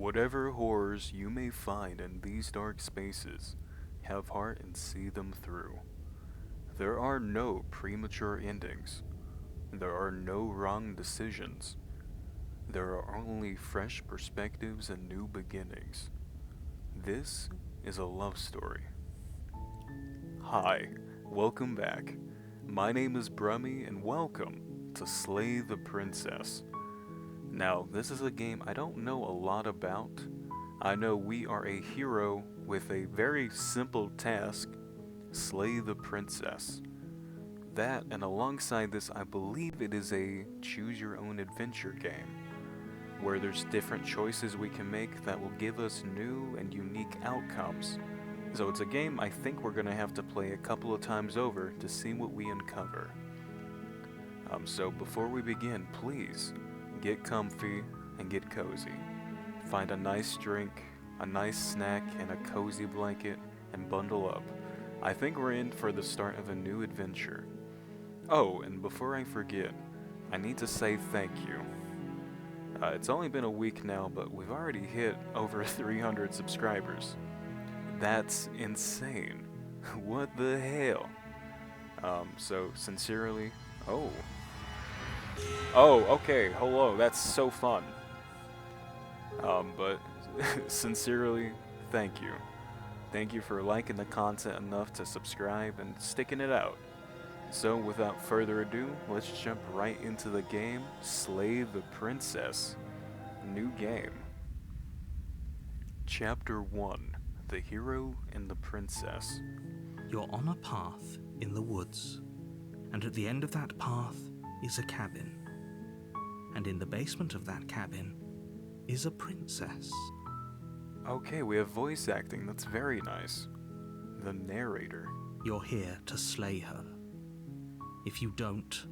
Whatever horrors you may find in these dark spaces, have heart and see them through. There are no premature endings. There are no wrong decisions. There are only fresh perspectives and new beginnings. This is a love story. Hi, welcome back. My name is Brumy and welcome to Slay the Princess. Now, this is a game I don't know a lot about. I know we are a hero with a very simple task, slay the princess. That, and alongside this, I believe it is a choose your own adventure game, where there's different choices we can make that will give us new and unique outcomes. So it's a game I think we're gonna have to play a couple of times over to see what we uncover. So before we begin, please get comfy and get cozy. Find a nice drink, a nice snack, and a cozy blanket, and bundle up. I think we're in for the start of a new adventure. Oh, and before I forget, I need to say thank you. It's only been a week now, but we've already hit over 300 subscribers. That's insane. What the hell? So sincerely, okay, hello, that's so fun. But sincerely, thank you. Thank you for liking the content enough to subscribe and sticking it out. So without further ado, let's jump right into the game, Slay the Princess. New game. Chapter 1, The Hero and the Princess. You're on a path in the woods, and at the end of that path is a cabin. And in the basement of that cabin is a princess. Okay, we have voice acting, that's very nice. The narrator. You're here to slay her. If you don't,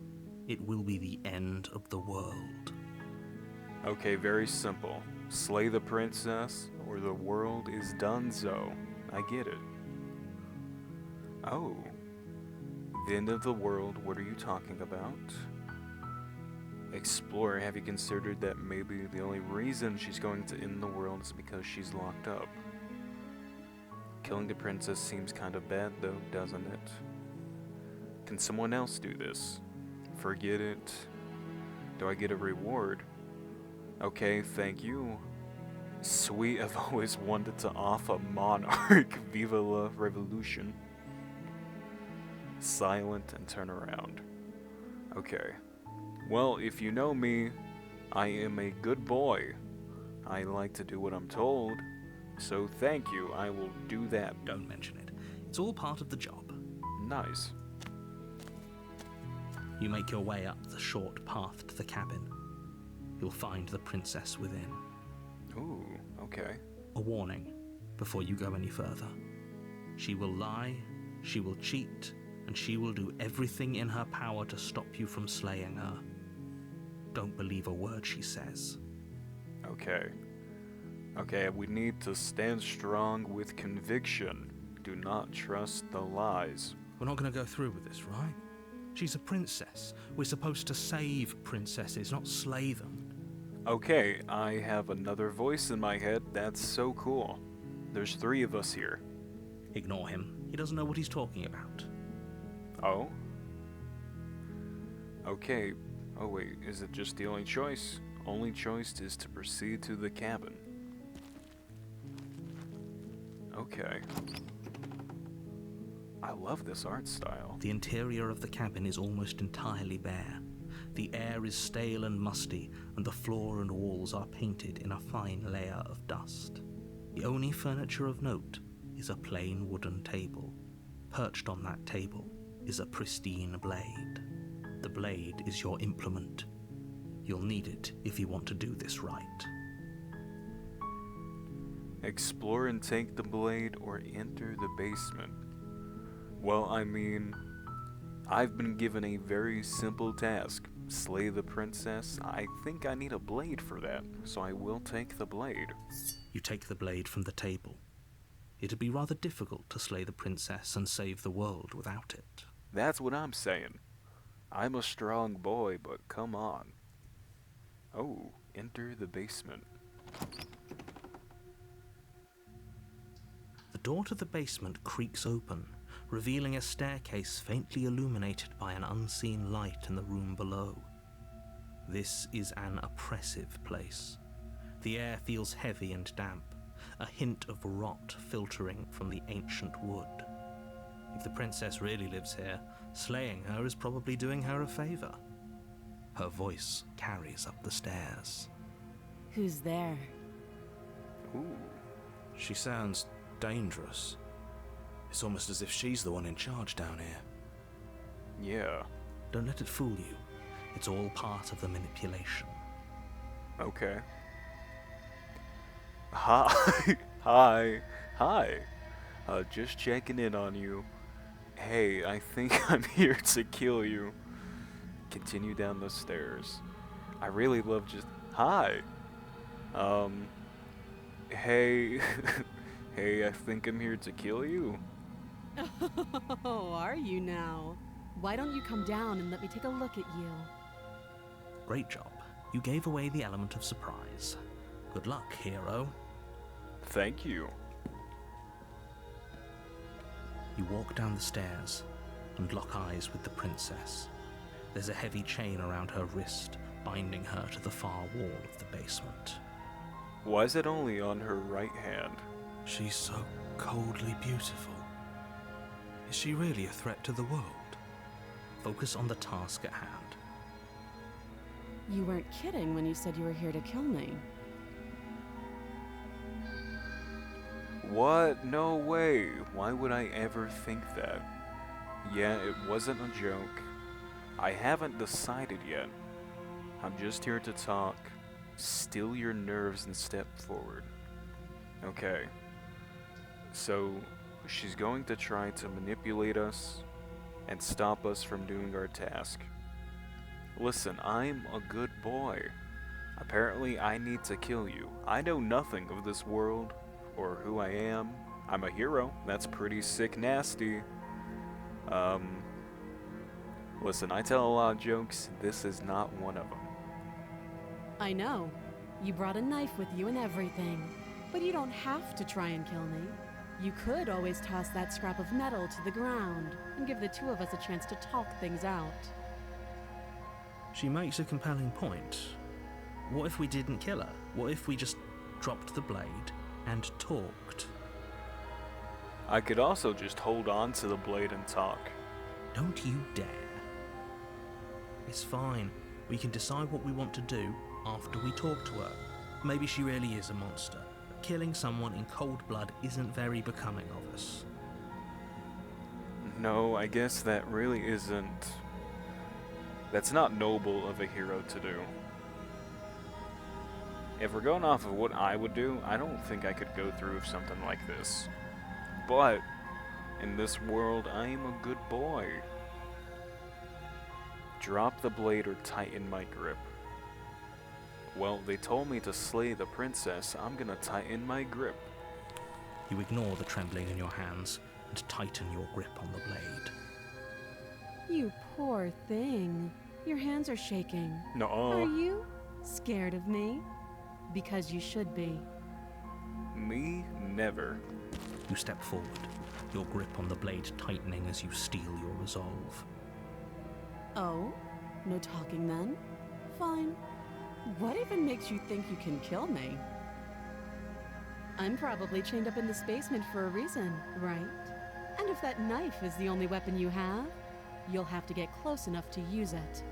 it will be the end of the world. Okay, very simple. Slay the princess, or the world is donezo. I get it. Oh. The end of the world, what are you talking about? Explorer, have you considered that maybe the only reason she's going to end the world is because she's locked up? Killing the princess seems kind of bad though, doesn't it? Can someone else do this? Forget it. Do I get a reward? Okay, thank you. Sweet, I've always wanted to off a monarch. Viva la revolution. Silent and turn around. Okay. Well, if you know me, I am a good boy. I like to do what I'm told. So thank you, I will do that. Don't mention it. It's all part of the job. Nice. You make your way up the short path to the cabin. You'll find the princess within. Ooh, okay. A warning before you go any further. She will lie, she will cheat, and she will do everything in her power to stop you from slaying her. Don't believe a word she says. Okay. Okay, we need to stand strong with conviction. Do not trust the lies. We're not going to go through with this, right? She's a princess. We're supposed to save princesses, not slay them. Okay, I have another voice in my head. That's so cool. There's 3 of us here. Ignore him. He doesn't know what he's talking about. Oh? Okay. Oh wait, is it just the only choice? Only choice is to proceed to the cabin. Okay. I love this art style. The interior of the cabin is almost entirely bare. The air is stale and musty, and the floor and walls are painted in a fine layer of dust. The only furniture of note is a plain wooden table. Perched on that table is a pristine blade. The blade is your implement. You'll need it if you want to do this right. Explore and take the blade or enter the basement. Well, I mean, I've been given a very simple task. Slay the princess. I think I need a blade for that, so I will take the blade. You take the blade from the table. It'd be rather difficult to slay the princess and save the world without it. That's what I'm saying. I'm a strong boy, but come on. Oh, enter the basement. door to the basement creaks open, revealing a staircase faintly illuminated by an unseen light in the room below. This is an oppressive place. The air feels heavy and damp, a hint of rot filtering from the ancient wood. If the princess really lives here, slaying her is probably doing her a favor. Her voice carries up the stairs. Who's there? Ooh. She sounds dangerous. It's almost as if she's the one in charge down here. Yeah. Don't let it fool you. It's all part of the manipulation. Okay. Hi. Hi. Just checking in on you. Hey, I think I'm here to kill you. Continue down the stairs. I really love just... Hi. Hey. Hey, I think I'm here to kill you. Oh, are you now? Why don't you come down and let me take a look at you? Great job. You gave away the element of surprise. Good luck, hero. Thank you. You walk down the stairs and lock eyes with the princess. There's a heavy chain around her wrist, binding her to the far wall of the basement. Why is it only on her right hand? She's so coldly beautiful. Is she really a threat to the world? Focus on the task at hand. You weren't kidding when you said you were here to kill me. What? No way. Why would I ever think that? Yeah, it wasn't a joke. I haven't decided yet. I'm just here to talk. Still your nerves and step forward. Okay. So, she's going to try to manipulate us and stop us from doing our task. Listen, I'm a good boy. Apparently, I need to kill you. I know nothing of this world or who I am. I'm a hero. That's pretty sick nasty. Listen, I tell a lot of jokes. This is not one of them. I know. You brought a knife with you and everything. But you don't have to try and kill me. You could always toss that scrap of metal to the ground and give the two of us a chance to talk things out. She makes a compelling point. What if we didn't kill her? What if we just dropped the blade and talked? I could also just hold on to the blade and talk. Don't you dare. It's fine. We can decide what we want to do after we talk to her. Maybe she really is a monster. But killing someone in cold blood isn't very becoming of us. No, I guess that really isn't... That's not noble of a hero to do. If we're going off of what I would do, I don't think I could go through with something like this. But, in this world, I am a good boy. Drop the blade or tighten my grip. Well, they told me to slay the princess. I'm gonna tighten my grip. You ignore the trembling in your hands and tighten your grip on the blade. You poor thing. Your hands are shaking. No. Are you scared of me? Because you should be. Me? Never. You step forward, your grip on the blade tightening as you steel your resolve. Oh? No talking then? Fine. What even makes you think you can kill me? I'm probably chained up in this basement for a reason, right? And if that knife is the only weapon you have, you'll have to get close enough to use it.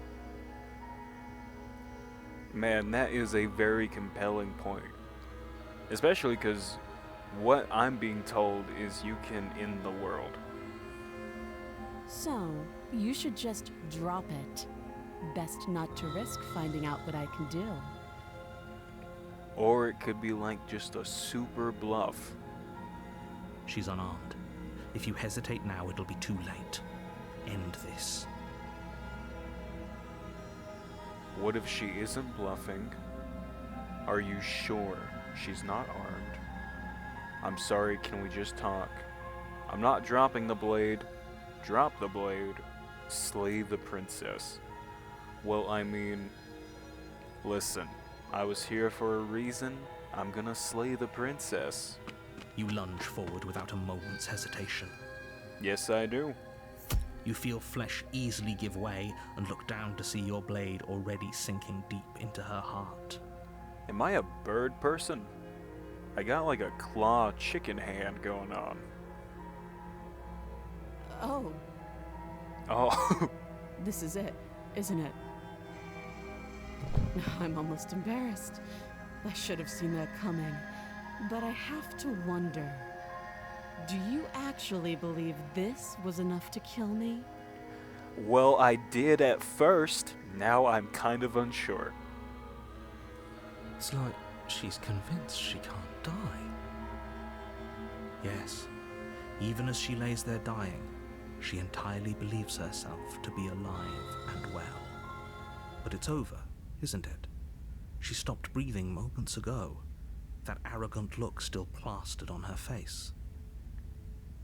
Man, that is a very compelling point. Especially because what I'm being told is you can end the world. So, you should just drop it. Best not to risk finding out what I can do. Or it could be like just a super bluff. She's unarmed. If you hesitate now, it'll be too late. End this. What if she isn't bluffing? Are you sure she's not armed? I'm sorry, can we just talk? I'm not dropping the blade. Drop the blade. Slay the princess. Well, I mean, listen, I was here for a reason. I'm gonna slay the princess. You lunge forward without a moment's hesitation. Yes, I do. You feel flesh easily give way and look down to see your blade already sinking deep into her heart. Am I a bird person? I got like a claw chicken hand going on. Oh, Oh, this is it, isn't it? I'm almost embarrassed. I should have seen that coming. But I have to wonder, do you actually believe this was enough to kill me? well, I did at first. Now I'm kind of unsure. It's like she's convinced she can't die. Yes, even as she lays there dying, she entirely believes herself to be alive and well. But it's over, isn't it? She stopped breathing moments ago, that arrogant look still plastered on her face.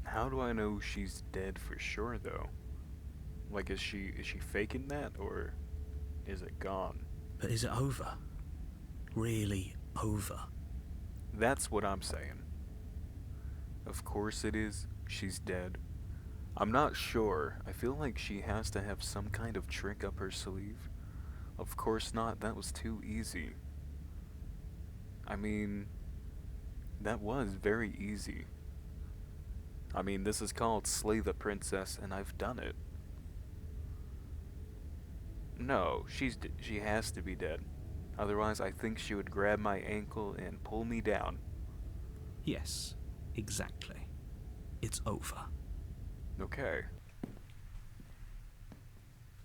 How do I know she's dead for sure, though? Like, is she faking that, or is it gone? But is it over? Really over? That's what I'm saying. Of course it is. She's dead. I'm not sure. I feel like she has to have some kind of trick up her sleeve. Of course not. That was too easy. I mean, that was very easy. I mean, this is called Slay the Princess, and I've done it. No, she has to be dead. Otherwise, I think she would grab my ankle and pull me down. Yes, exactly. It's over. Okay.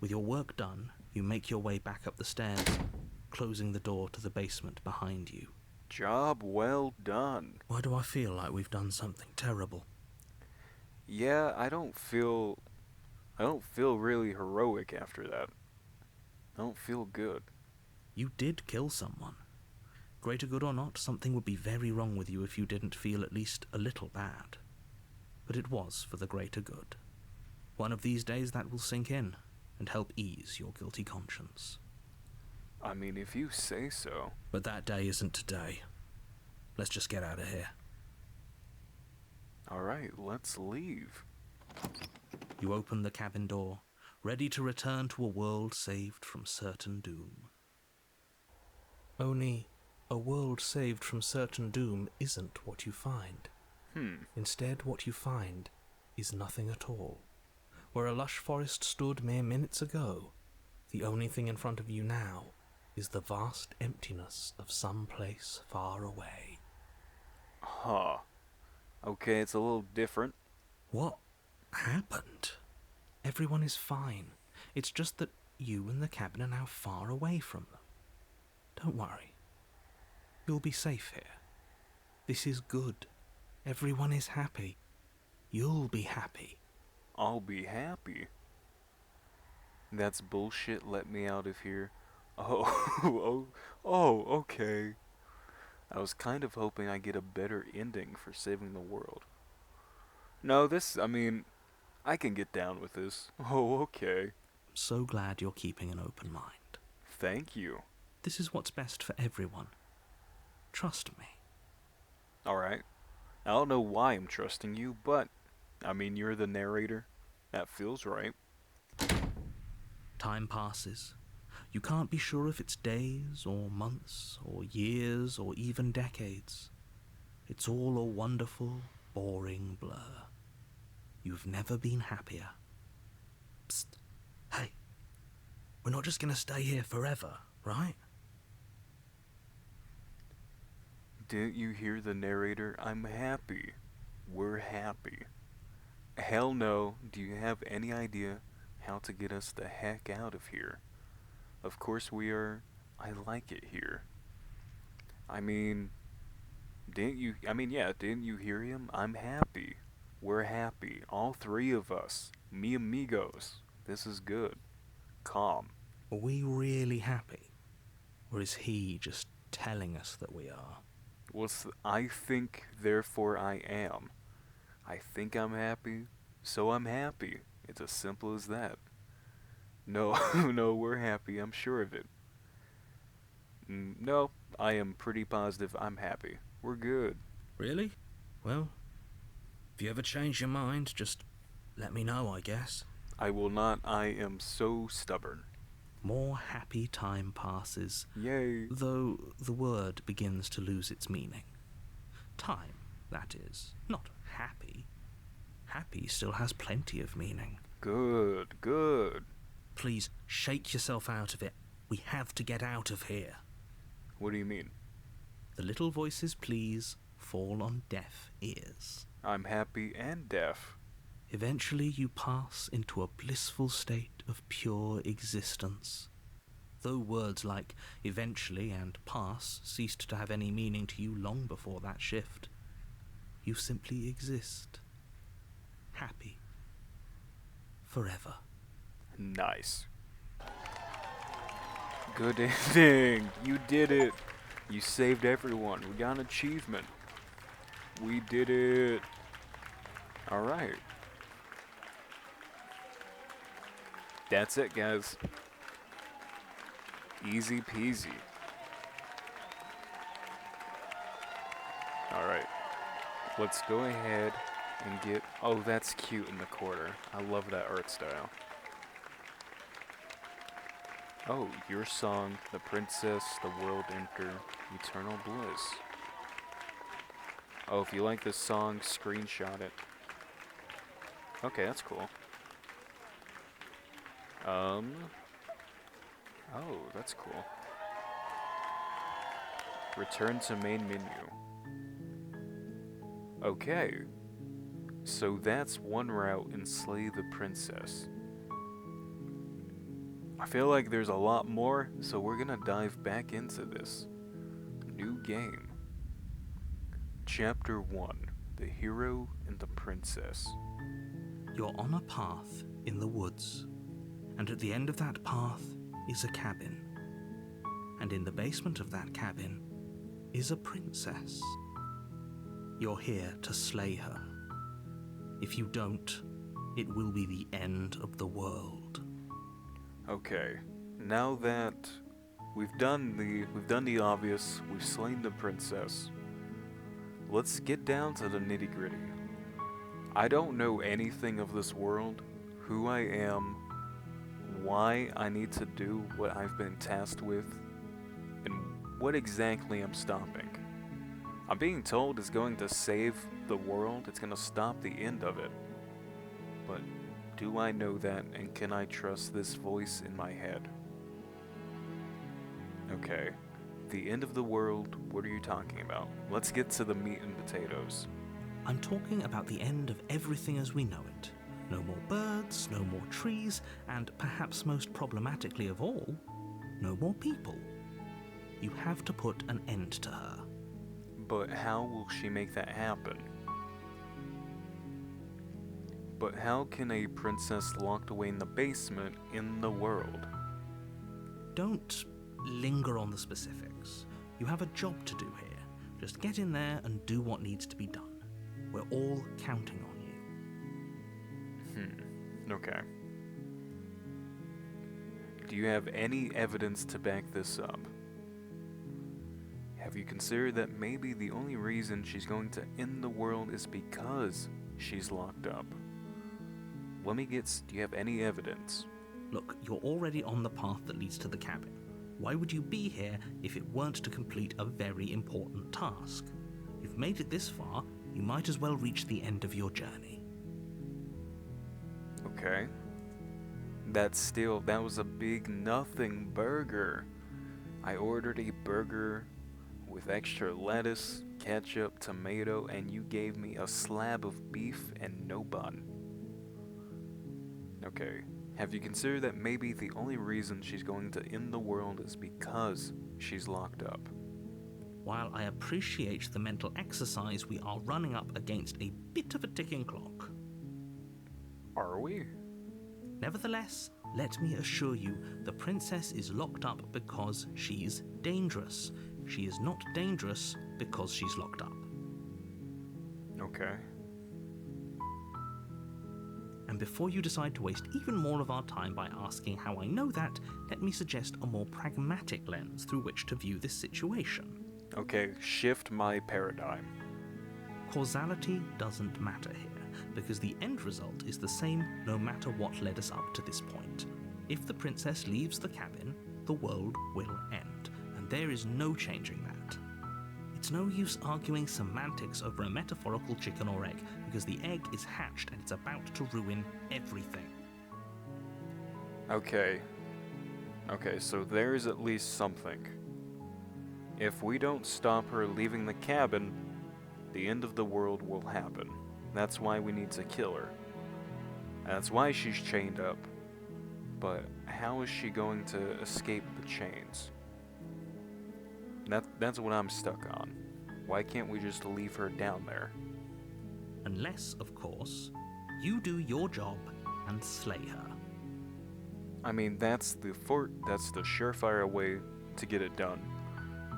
With your work done, you make your way back up the stairs, closing the door to the basement behind you. Job well done. Why do I feel like we've done something terrible? Yeah, I don't feel really heroic after that. I don't feel good. You did kill someone. Greater good or not, something would be very wrong with you if you didn't feel at least a little bad. But it was for the greater good. One of these days that will sink in and help ease your guilty conscience. I mean, if you say so. But that day isn't today. Let's just get out of here. Alright, let's leave. You open the cabin door, ready to return to a world saved from certain doom. Only, a world saved from certain doom isn't what you find. Instead, what you find is nothing at all. Where a lush forest stood mere minutes ago, the only thing in front of you now is the vast emptiness of some place far away. Huh. Okay, it's a little different. What happened? Everyone is fine. It's just that you and the cabin are now far away from them. Don't worry. You'll be safe here. This is good. Everyone is happy. You'll be happy. I'll be happy. That's bullshit. Let me out of here. Okay. I was kind of hoping I'd get a better ending for saving the world. No, I can get down with this. Oh, okay. I'm so glad you're keeping an open mind. Thank you. This is what's best for everyone. Trust me. Alright. I don't know why I'm trusting you, but, you're the narrator. That feels right. Time passes. You can't be sure if it's days or months or years or even decades. It's all a wonderful, boring blur. You've never been happier. Psst. Hey. We're not just gonna stay here forever, right? Didn't you hear the narrator? I'm happy. We're happy. Hell no. Do you have any idea how to get us the heck out of here? Of course we are. I like it here. Didn't you hear him? I'm happy. We're happy. All three of us. Me amigos. This is good. Calm. Are we really happy? Or is he just telling us that we are? I think, therefore I am. I think I'm happy, so I'm happy. It's as simple as that. No, no, we're happy. I'm sure of it. No, I am pretty positive I'm happy. We're good. Really? Well, if you ever change your mind, just let me know, I guess. I will not. I am so stubborn. More happy time passes, Yay. though the word begins to lose its meaning. Time, that is, not happy. Happy still has plenty of meaning. Good, good. Please shake yourself out of it. We have to get out of here. What do you mean? The little voices, please, fall on deaf ears. I'm happy and deaf. Eventually you pass into a blissful state of pure existence. Though words like eventually and pass ceased to have any meaning to you long before that shift, you simply exist. Happy. Forever. Nice. Good ending. You did it. You saved everyone. We got an achievement. We did it. Alright. That's it, guys. Easy peasy. Alright. Let's go ahead and get... Oh, that's cute in the corner. I love that art style. Oh, your song, The Princess, The World Enter, Eternal Bliss. Oh, if you like this song, screenshot it. Okay, that's cool. Oh, that's cool. Return to main menu. Okay. So that's one route in Slay the Princess. I feel like there's a lot more, so we're gonna dive back into this. New game. Chapter 1. The Hero and the Princess. You're on a path in the woods, and at the end of that path is a cabin. And in the basement of that cabin is a princess. You're here to slay her. If you don't, it will be the end of the world. Okay, now that we've done the obvious, we've slain the princess, let's get down to the nitty-gritty. I don't know anything of this world, who I am, why I need to do what I've been tasked with, and what exactly I'm stopping. I'm being told it's going to save the world, it's going to stop the end of it. But do I know that, and can I trust this voice in my head? Okay, the end of the world, what are you talking about? Let's get to the meat and potatoes. I'm talking about the end of everything as we know it. No more birds, no more trees, and perhaps most problematically of all, no more people. You have to put an end to her. But how will she make that happen? But how can a princess locked away in the basement in the world? Don't linger on the specifics. You have a job to do here. Just get in there and do what needs to be done. We're all counting on you. Okay. Do you have any evidence to back this up? Have you considered that maybe the only reason she's going to end the world is because she's locked up? Do you have any evidence? Look, you're already on the path that leads to the cabin. Why would you be here if it weren't to complete a very important task? You've made it this far, you might as well reach the end of your journey. Okay. That was a big nothing burger. I ordered a burger with extra lettuce, ketchup, tomato, and you gave me a slab of beef and no bun. Okay, have you considered that maybe the only reason she's going to end the world is because she's locked up? While I appreciate the mental exercise, we are running up against a bit of a ticking clock. Are we? Nevertheless, let me assure you, the princess is locked up because she's dangerous. She is not dangerous because she's locked up. Okay. And before you decide to waste even more of our time by asking how I know that, let me suggest a more pragmatic lens through which to view this situation. Okay, shift my paradigm. Causality doesn't matter here, because the end result is the same no matter what led us up to this point. If the princess leaves the cabin, the world will end, and there is no changing that. It's no use arguing semantics over a metaphorical chicken or egg, because the egg is hatched and it's about to ruin everything. Okay, so there's at least something. If we don't stop her leaving the cabin, the end of the world will happen. That's why we need to kill her. That's why she's chained up. But how is she going to escape the chains? That's what I'm stuck on. Why can't we just leave her down there? Unless, of course, you do your job and slay her. I mean, that's the surefire way to get it done.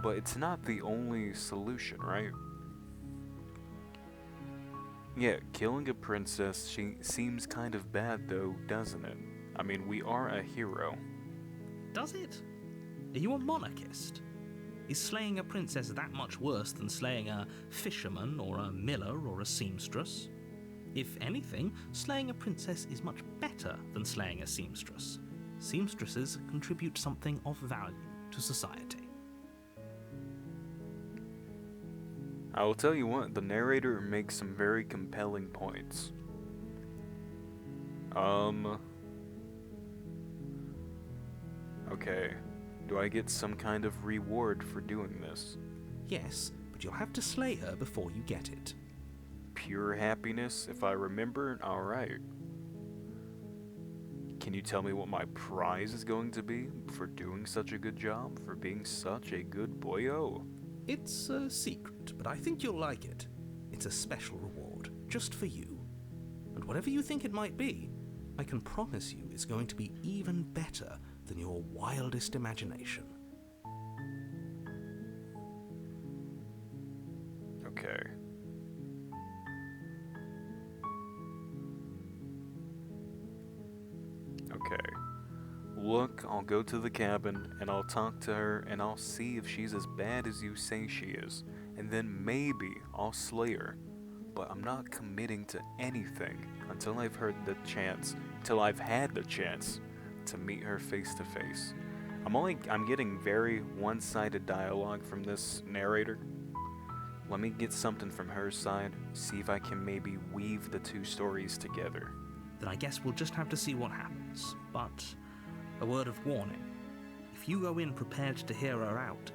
But it's not the only solution, right? Yeah, killing a princess seems kind of bad though, doesn't it? I mean, we are a hero. Does it? Are you a monarchist? Is slaying a princess that much worse than slaying a fisherman or a miller or a seamstress? If anything, slaying a princess is much better than slaying a seamstress. Seamstresses contribute something of value to society. I will tell you what, the narrator makes some very compelling points. Okay. Do I get some kind of reward for doing this? Yes, but you'll have to slay her before you get it. Pure happiness, if I remember? Alright. Can you tell me what my prize is going to be for doing such a good job? For being such a good boyo? It's a secret, but I think you'll like it. It's a special reward, just for you. And whatever you think it might be, I can promise you it's going to be even better than your wildest imagination. Okay. Look, I'll go to the cabin and I'll talk to her and I'll see if she's as bad as you say she is. And then maybe I'll slay her. But I'm not committing to anything until I've had the chance to meet her face to face. I'm getting very one-sided dialogue from this narrator. Let me get something from her side, see if I can maybe weave the two stories together. Then I guess we'll just have to see what happens. But a word of warning. If you go in prepared to hear her out,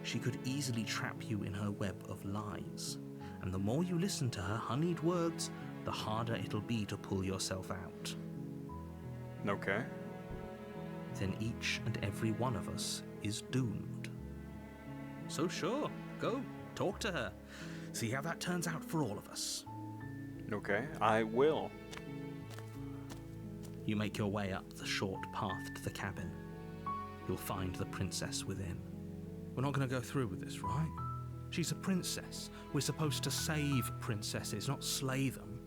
she could easily trap you in her web of lies. And the more you listen to her honeyed words, the harder it'll be to pull yourself out. Okay. Then each and every one of us is doomed. So sure, go, talk to her. See how that turns out for all of us. Okay, I will. You make your way up the short path to the cabin. You'll find the princess within. We're not going to go through with this, right? She's a princess. We're supposed to save princesses, not slay them.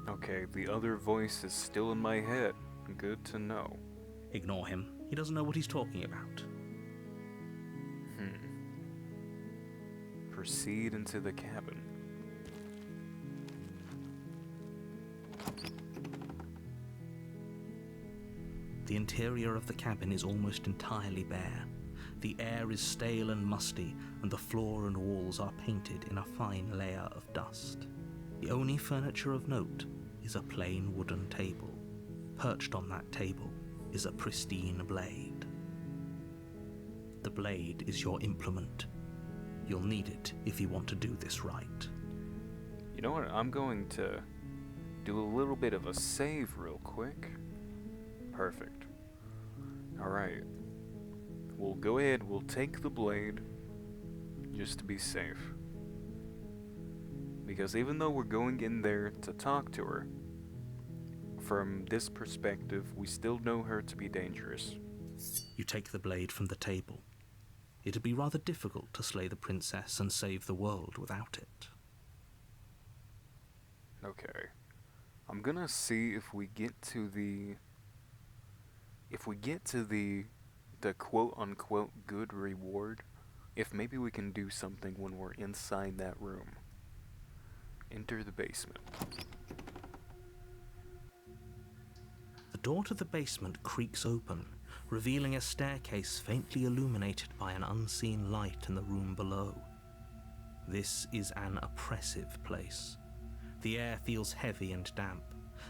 Okay, the other voice is still in my head. Good to know. Ignore him. He doesn't know what he's talking about. Proceed into the cabin. The interior of the cabin is almost entirely bare. The air is stale and musty, and the floor and walls are painted in a fine layer of dust. The only furniture of note is a plain wooden table. Perched on that table is a pristine blade. The blade is your implement. You'll need it if you want to do this right. You know what? I'm going to do a little bit of a save real quick. Perfect. Alright. We'll go ahead, we'll take the blade, just to be safe. Because even though we're going in there to talk to her, from this perspective, we still know her to be dangerous. You take the blade from the table. It'd be rather difficult to slay the princess and save the world without it. Okay. I'm gonna see if we get to the quote-unquote good reward, if maybe we can do something when we're inside that room. enter the basement. The door to the basement creaks open, revealing a staircase faintly illuminated by an unseen light in the room below. This is an oppressive place. The air feels heavy and damp,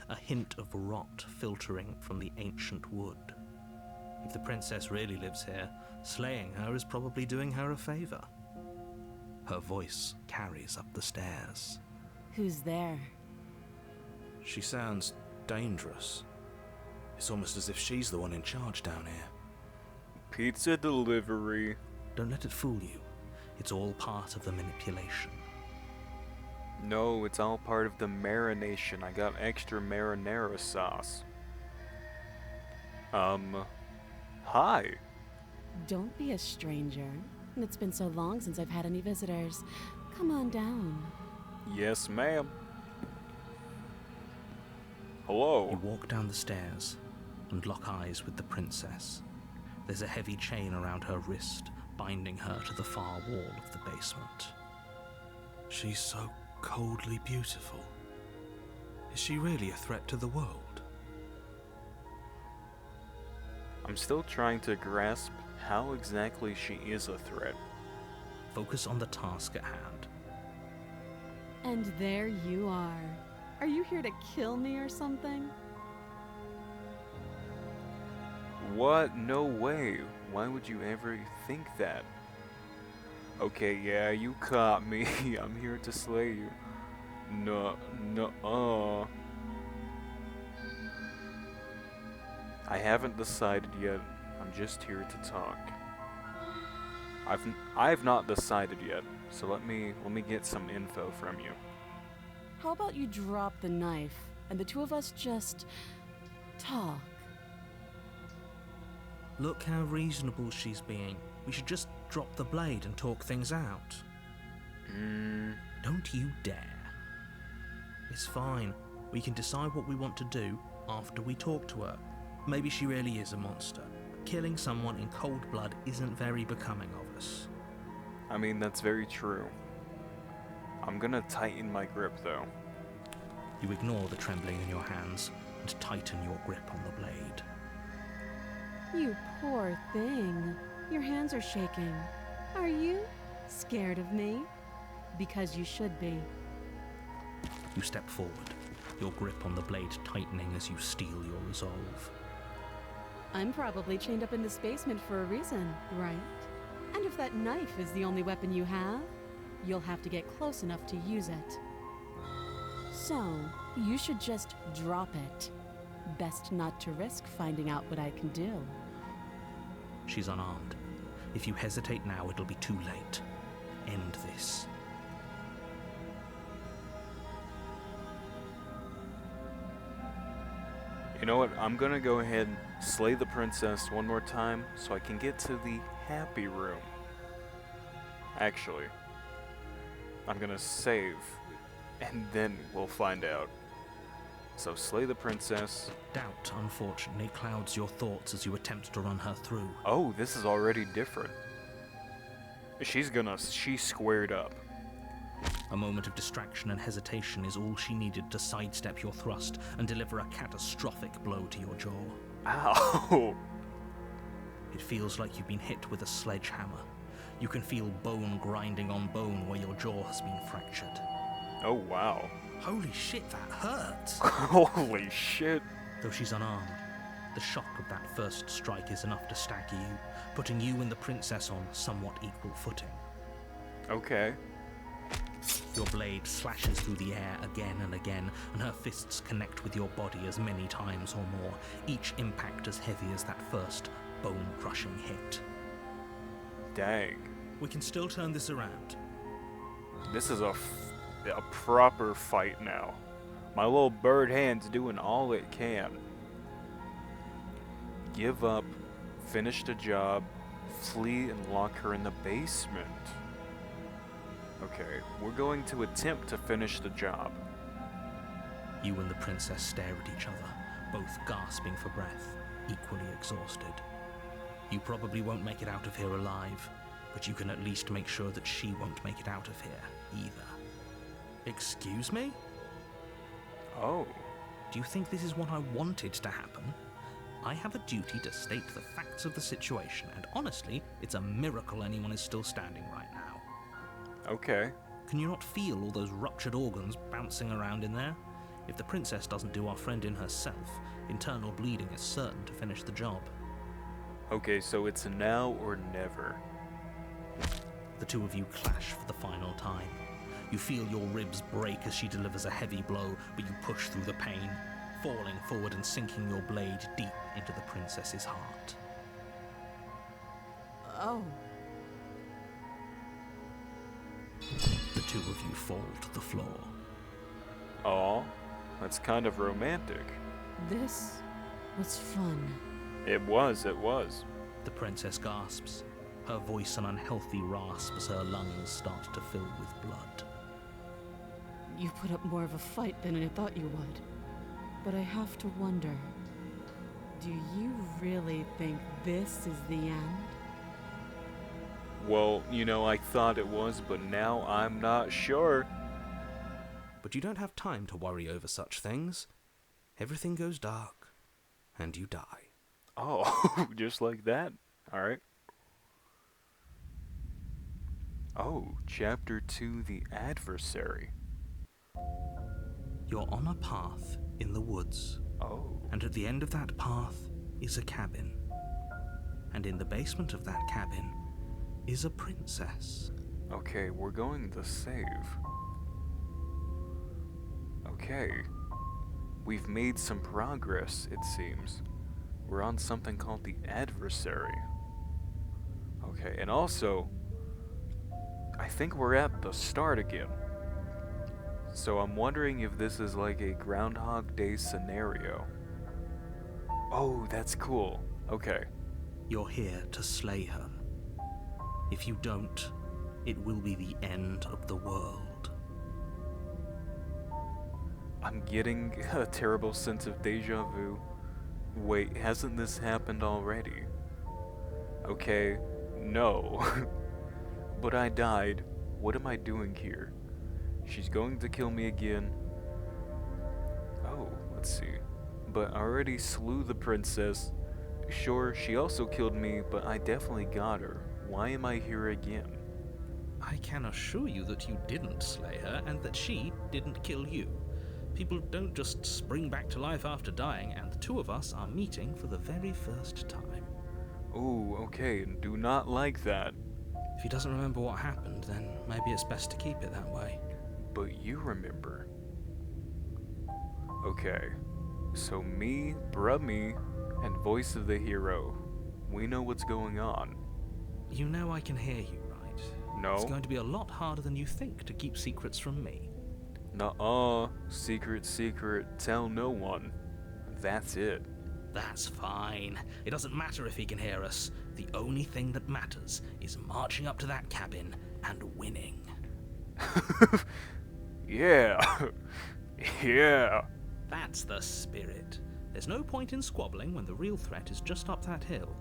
a hint of rot filtering from the ancient wood. If the princess really lives here, slaying her is probably doing her a favor. Her voice carries up the stairs. Who's there? She sounds dangerous. It's almost as if she's the one in charge down here. Pizza delivery. Don't let it fool you. It's all part of the manipulation. No, it's all part of the marination. I got extra marinara sauce. Hi. Don't be a stranger. It's been so long since I've had any visitors. Come on down. Yes, ma'am. Hello. You walk down the stairs and lock eyes with the princess. There's a heavy chain around her wrist, binding her to the far wall of the basement. She's so coldly beautiful. Is she really a threat to the world? I'm still trying to grasp how exactly she is a threat. Focus on the task at hand. And there you are. Are you here to kill me or something? What? No way. Why would you ever think that? Okay, yeah, you caught me. I'm here to slay you. No. I haven't decided yet. I'm just here to talk. I've not decided yet. So let me get some info from you. How about you drop the knife and the two of us just talk? Look how reasonable she's being. We should just drop the blade and talk things out. Don't you dare. It's fine. We can decide what we want to do after we talk to her. Maybe she really is a monster. Killing someone in cold blood isn't very becoming of us. I mean, that's very true. I'm gonna tighten my grip, though. You ignore the trembling in your hands and tighten your grip on the blade. You poor thing. Your hands are shaking. Are you scared of me? Because you should be. You step forward, your grip on the blade tightening as you steel your resolve. I'm probably chained up in this basement for a reason, right? And if that knife is the only weapon you have, you'll have to get close enough to use it. So, you should just drop it. Best not to risk finding out what I can do. She's unarmed. If you hesitate now, it'll be too late. End this. You know what? I'm gonna go ahead and slay the princess one more time so I can get to the happy room. Actually, I'm gonna save, and then we'll find out. So slay the princess. Doubt, unfortunately, clouds your thoughts as you attempt to run her through. Oh, this is already different. She's squared up. A moment of distraction and hesitation is all she needed to sidestep your thrust and deliver a catastrophic blow to your jaw. Ow! It feels like you've been hit with a sledgehammer. You can feel bone grinding on bone where your jaw has been fractured. Oh, wow. Holy shit, that hurt! Holy shit. Though she's unarmed, the shock of that first strike is enough to stagger you, putting you and the princess on somewhat equal footing. Okay. Your blade slashes through the air again and again, and her fists connect with your body as many times or more, each impact as heavy as that first bone-crushing hit. Dang. We can still turn this around. This is a proper fight now. My little bird hand's doing all it can. Give up, finish the job, flee and lock her in the basement. Okay, we're going to attempt to finish the job. You and the princess stare at each other, both gasping for breath, equally exhausted. You probably won't make it out of here alive, but you can at least make sure that she won't make it out of here either. Excuse me? Oh. Do you think this is what I wanted to happen? I have a duty to state the facts of the situation, and honestly, it's a miracle anyone is still standing right now. Okay. Can you not feel all those ruptured organs bouncing around in there? If the princess doesn't do our friend in herself, internal bleeding is certain to finish the job. Okay, so it's now or never. The two of you clash for the final time. You feel your ribs break as she delivers a heavy blow, but you push through the pain, falling forward and sinking your blade deep into the princess's heart. Oh. The two of you fall to the floor. Aw, that's kind of romantic. This was fun. It was. The princess gasps, her voice an unhealthy rasp as her lungs start to fill with blood. You put up more of a fight than I thought you would. But I have to wonder, do you really think this is the end? Well, I thought it was, but now I'm not sure. But you don't have time to worry over such things. Everything goes dark, and you die. Oh, just like that? Alright. Oh, Chapter 2, The Adversary. You're on a path in the woods, Oh. and at the end of that path is a cabin. And in the basement of that cabin is a princess. Okay, we're going to save. Okay. We've made some progress, it seems. We're on something called the adversary. Okay, and also, I think we're at the start again. So I'm wondering if this is like a Groundhog Day scenario. Oh, that's cool. Okay. You're here to slay her. If you don't, it will be the end of the world. I'm getting a terrible sense of deja vu. Wait, hasn't this happened already? Okay, no. But I died. What am I doing here? She's going to kill me again. Oh, let's see. But I already slew the princess. Sure, she also killed me, but I definitely got her. Why am I here again? I can assure you that you didn't slay her and that she didn't kill you. People don't just spring back to life after dying, and the two of us are meeting for the very first time. Oh, okay, do not like that. If he doesn't remember what happened, then maybe it's best to keep it that way. But you remember. Okay, so me, Brumy, and voice of the hero. We know what's going on. You know I can hear you, right? No. It's going to be a lot harder than you think to keep secrets from me. Nuh-uh. Secret, tell no one. That's it. That's fine. It doesn't matter if he can hear us. The only thing that matters is marching up to that cabin and winning. Yeah. Yeah. That's the spirit. There's no point in squabbling when the real threat is just up that hill.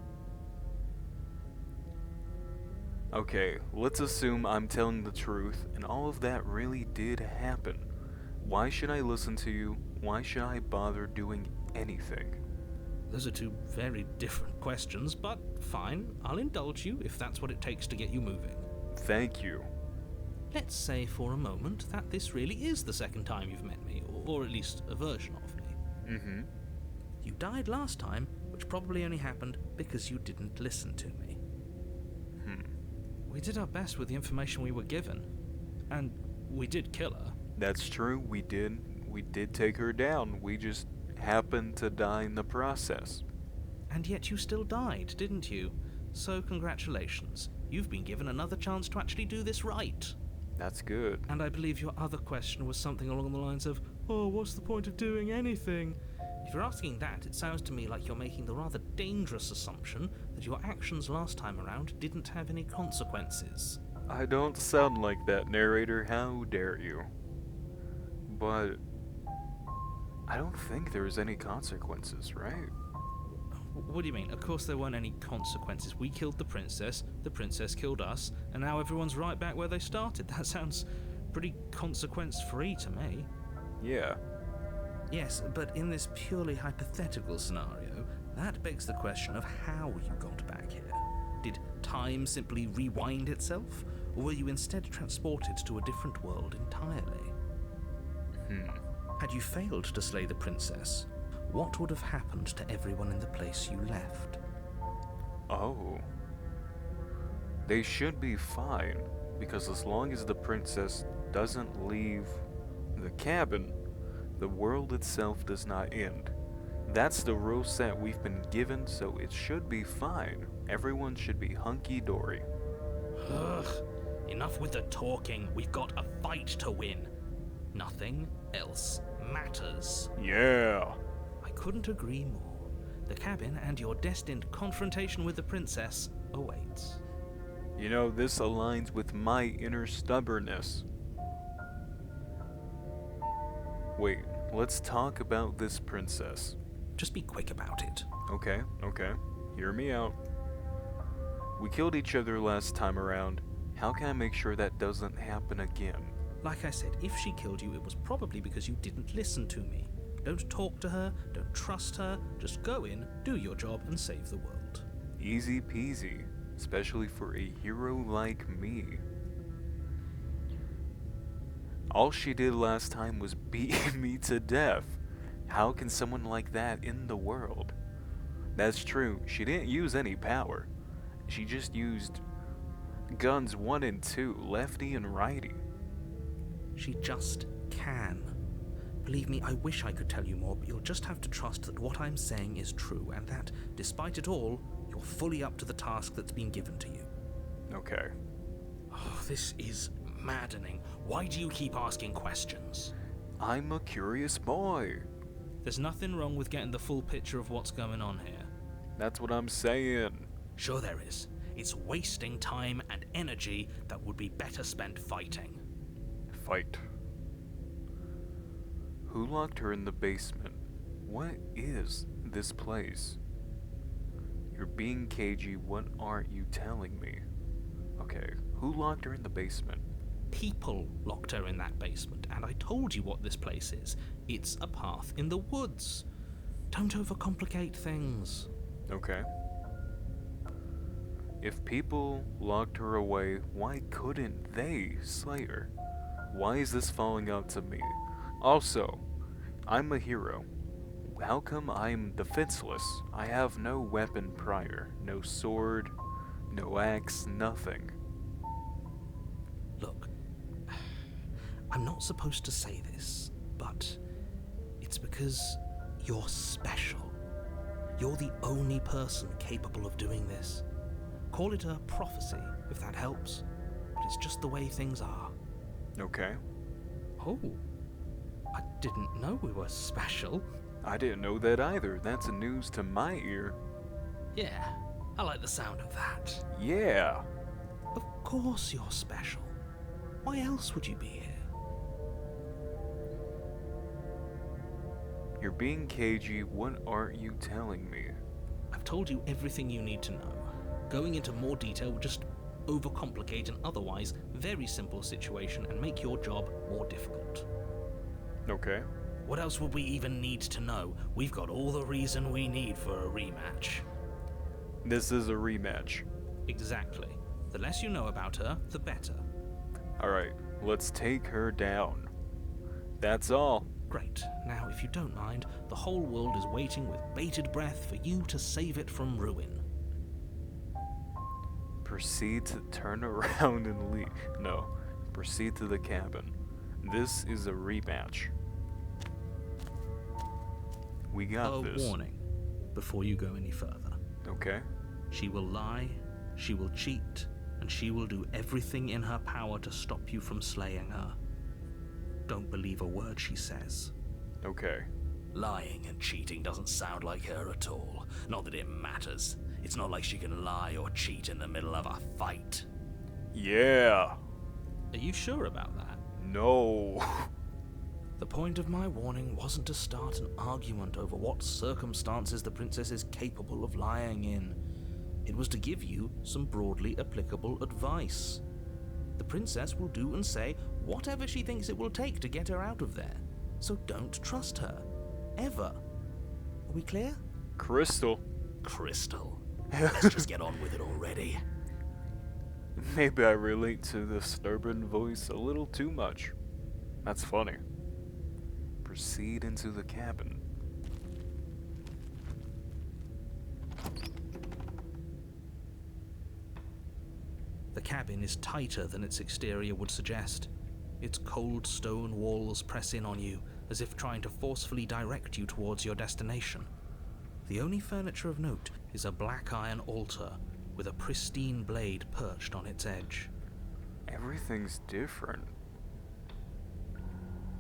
Okay, let's assume I'm telling the truth and all of that really did happen. Why should I listen to you? Why should I bother doing anything? Those are two very different questions, but fine, I'll indulge you if that's what it takes to get you moving. Thank you. Let's say for a moment that this really is the second time you've met me, or at least a version of me. Mm-hmm. You died last time, which probably only happened because you didn't listen to me. We did our best with the information we were given, and we did kill her. That's true, we did take her down. We just happened to die in the process. And yet you still died, didn't you? So congratulations. You've been given another chance to actually do this right. That's good. And I believe your other question was something along the lines of, oh, what's the point of doing anything? If you're asking that, it sounds to me like you're making the rather dangerous assumption that your actions last time around didn't have any consequences. I don't sound like that, narrator. How dare you? But I don't think there's any consequences, right? What do you mean? Of course there weren't any consequences. We killed the princess killed us, and now everyone's right back where they started. That sounds pretty consequence-free to me. Yeah. Yes, but in this purely hypothetical scenario, that begs the question of how you got back here. Did time simply rewind itself, or were you instead transported to a different world entirely? Had you failed to slay the princess, what would have happened to everyone in the place you left? Oh. They should be fine, because as long as the princess doesn't leave the cabin, the world itself does not end. That's the rule set we've been given, so it should be fine. Everyone should be hunky-dory. Ugh. Enough with the talking. We've got a fight to win. Nothing else matters. Yeah. I couldn't agree more. The cabin and your destined confrontation with the princess awaits. You know, this aligns with my inner stubbornness. Wait, let's talk about this princess. Just be quick about it. Okay. Hear me out. We killed each other last time around. How can I make sure that doesn't happen again? Like I said, if she killed you, it was probably because you didn't listen to me. Don't talk to her, don't trust her, just go in, do your job, and save the world. Easy peasy, especially for a hero like me. All she did last time was beat me to death. How can someone like that end the world? That's true, she didn't use any power. She just used guns 1 and 2, lefty and righty. She just can. Believe me, I wish I could tell you more, but you'll just have to trust that what I'm saying is true, and that, despite it all, you're fully up to the task that's been given to you. Okay. Oh, this is maddening. Why do you keep asking questions? I'm a curious boy. There's nothing wrong with getting the full picture of what's going on here. That's what I'm saying. Sure there is. It's wasting time and energy that would be better spent fighting. Fight. Who locked her in the basement? What is this place? You're being cagey, what aren't you telling me? Okay, who locked her in the basement? People locked her in that basement, and I told you what this place is. It's a path in the woods. Don't overcomplicate things. Okay. If people locked her away, why couldn't they slay her? Why is this falling out to me? Also, I'm a hero. How come I'm defenseless? I have no weapon prior. No sword, no axe, nothing. Look, I'm not supposed to say this, but it's because you're special. You're the only person capable of doing this. Call it a prophecy, if that helps, but it's just the way things are. Okay. Oh, I didn't know we were special. I didn't know that either. That's news to my ear. Yeah, I like the sound of that. Yeah. Of course you're special. Why else would you be here? You're being cagey, what aren't you telling me? I've told you everything you need to know. Going into more detail would just overcomplicate an otherwise very simple situation and make your job more difficult. Okay. What else would we even need to know? We've got all the reason we need for a rematch. This is a rematch. Exactly. The less you know about her, the better. Alright, let's take her down. That's all. Great. Now, if you don't mind, the whole world is waiting with bated breath for you to save it from ruin. Proceed to turn around and leave. No, proceed to the cabin. This is a rematch. We got A this. warning before you go any further. Okay. She will lie, she will cheat, and she will do everything in her power to stop you from slaying her. Don't believe a word she says. Okay. Lying and cheating doesn't sound like her at all. Not that it matters. It's not like she can lie or cheat in the middle of a fight. Yeah. Are you sure about that? No. The point of my warning wasn't to start an argument over what circumstances the princess is capable of lying in. It was to give you some broadly applicable advice. The princess will do and say whatever she thinks it will take to get her out of there. So don't trust her. Ever. Are we clear? Crystal. Crystal. Let's just get on with it already. Maybe I relate to the stubborn voice a little too much. That's funny. Proceed into the cabin. The cabin is tighter than its exterior would suggest. Its cold stone walls press in on you, as if trying to forcefully direct you towards your destination. The only furniture of note is a black iron altar with a pristine blade perched on its edge. Everything's different.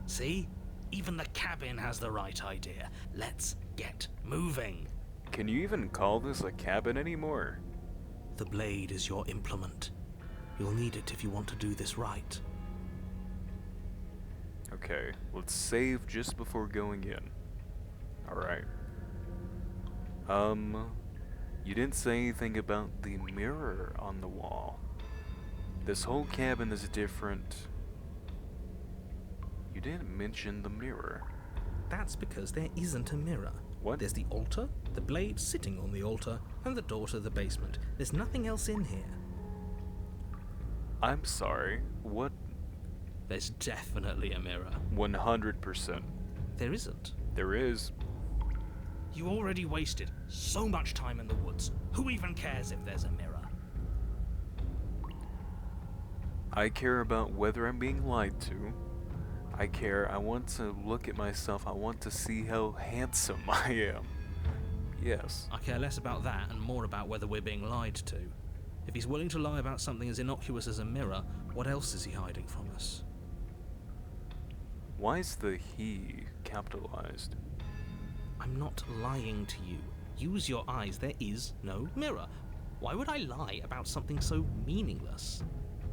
See? Even the cabin has the right idea. Let's get moving. Can you even call this a cabin anymore? The blade is your implement. You'll need it if you want to do this right. Okay, let's save just before going in. Alright. You didn't say anything about the mirror on the wall. This whole cabin is different. You didn't mention the mirror. That's because there isn't a mirror. What? There's the altar, the blade sitting on the altar, and the door to the basement. There's nothing else in here. I'm sorry, what? There's definitely a mirror. 100%. There isn't. There is. You already wasted so much time in the woods. Who even cares if there's a mirror? I care about whether I'm being lied to. I want to look at myself. I want to see how handsome I am. Yes. I care less about that and more about whether we're being lied to. If he's willing to lie about something as innocuous as a mirror, what else is he hiding from us? Why is the he capitalized? I'm not lying to you. Use your eyes. There is no mirror. Why would I lie about something so meaningless?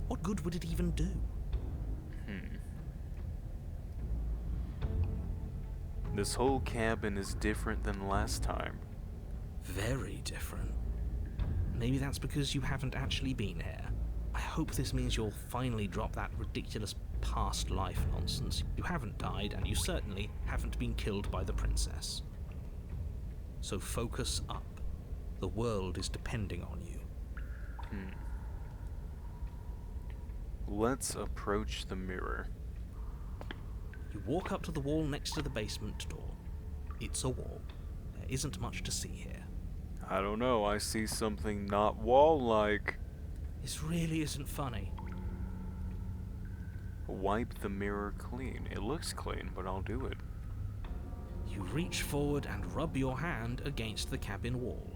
What good would it even do? This whole cabin is different than last time. Very different. Maybe that's because you haven't actually been here. I hope this means you'll finally drop that ridiculous past life nonsense. You haven't died, and you certainly haven't been killed by the princess. So focus up. The world is depending on you. Let's approach the mirror. You walk up to the wall next to the basement door. It's a wall. There isn't much to see here. I don't know, I see something not wall-like. This really isn't funny. Wipe the mirror clean. It looks clean, but I'll do it. You reach forward and rub your hand against the cabin wall.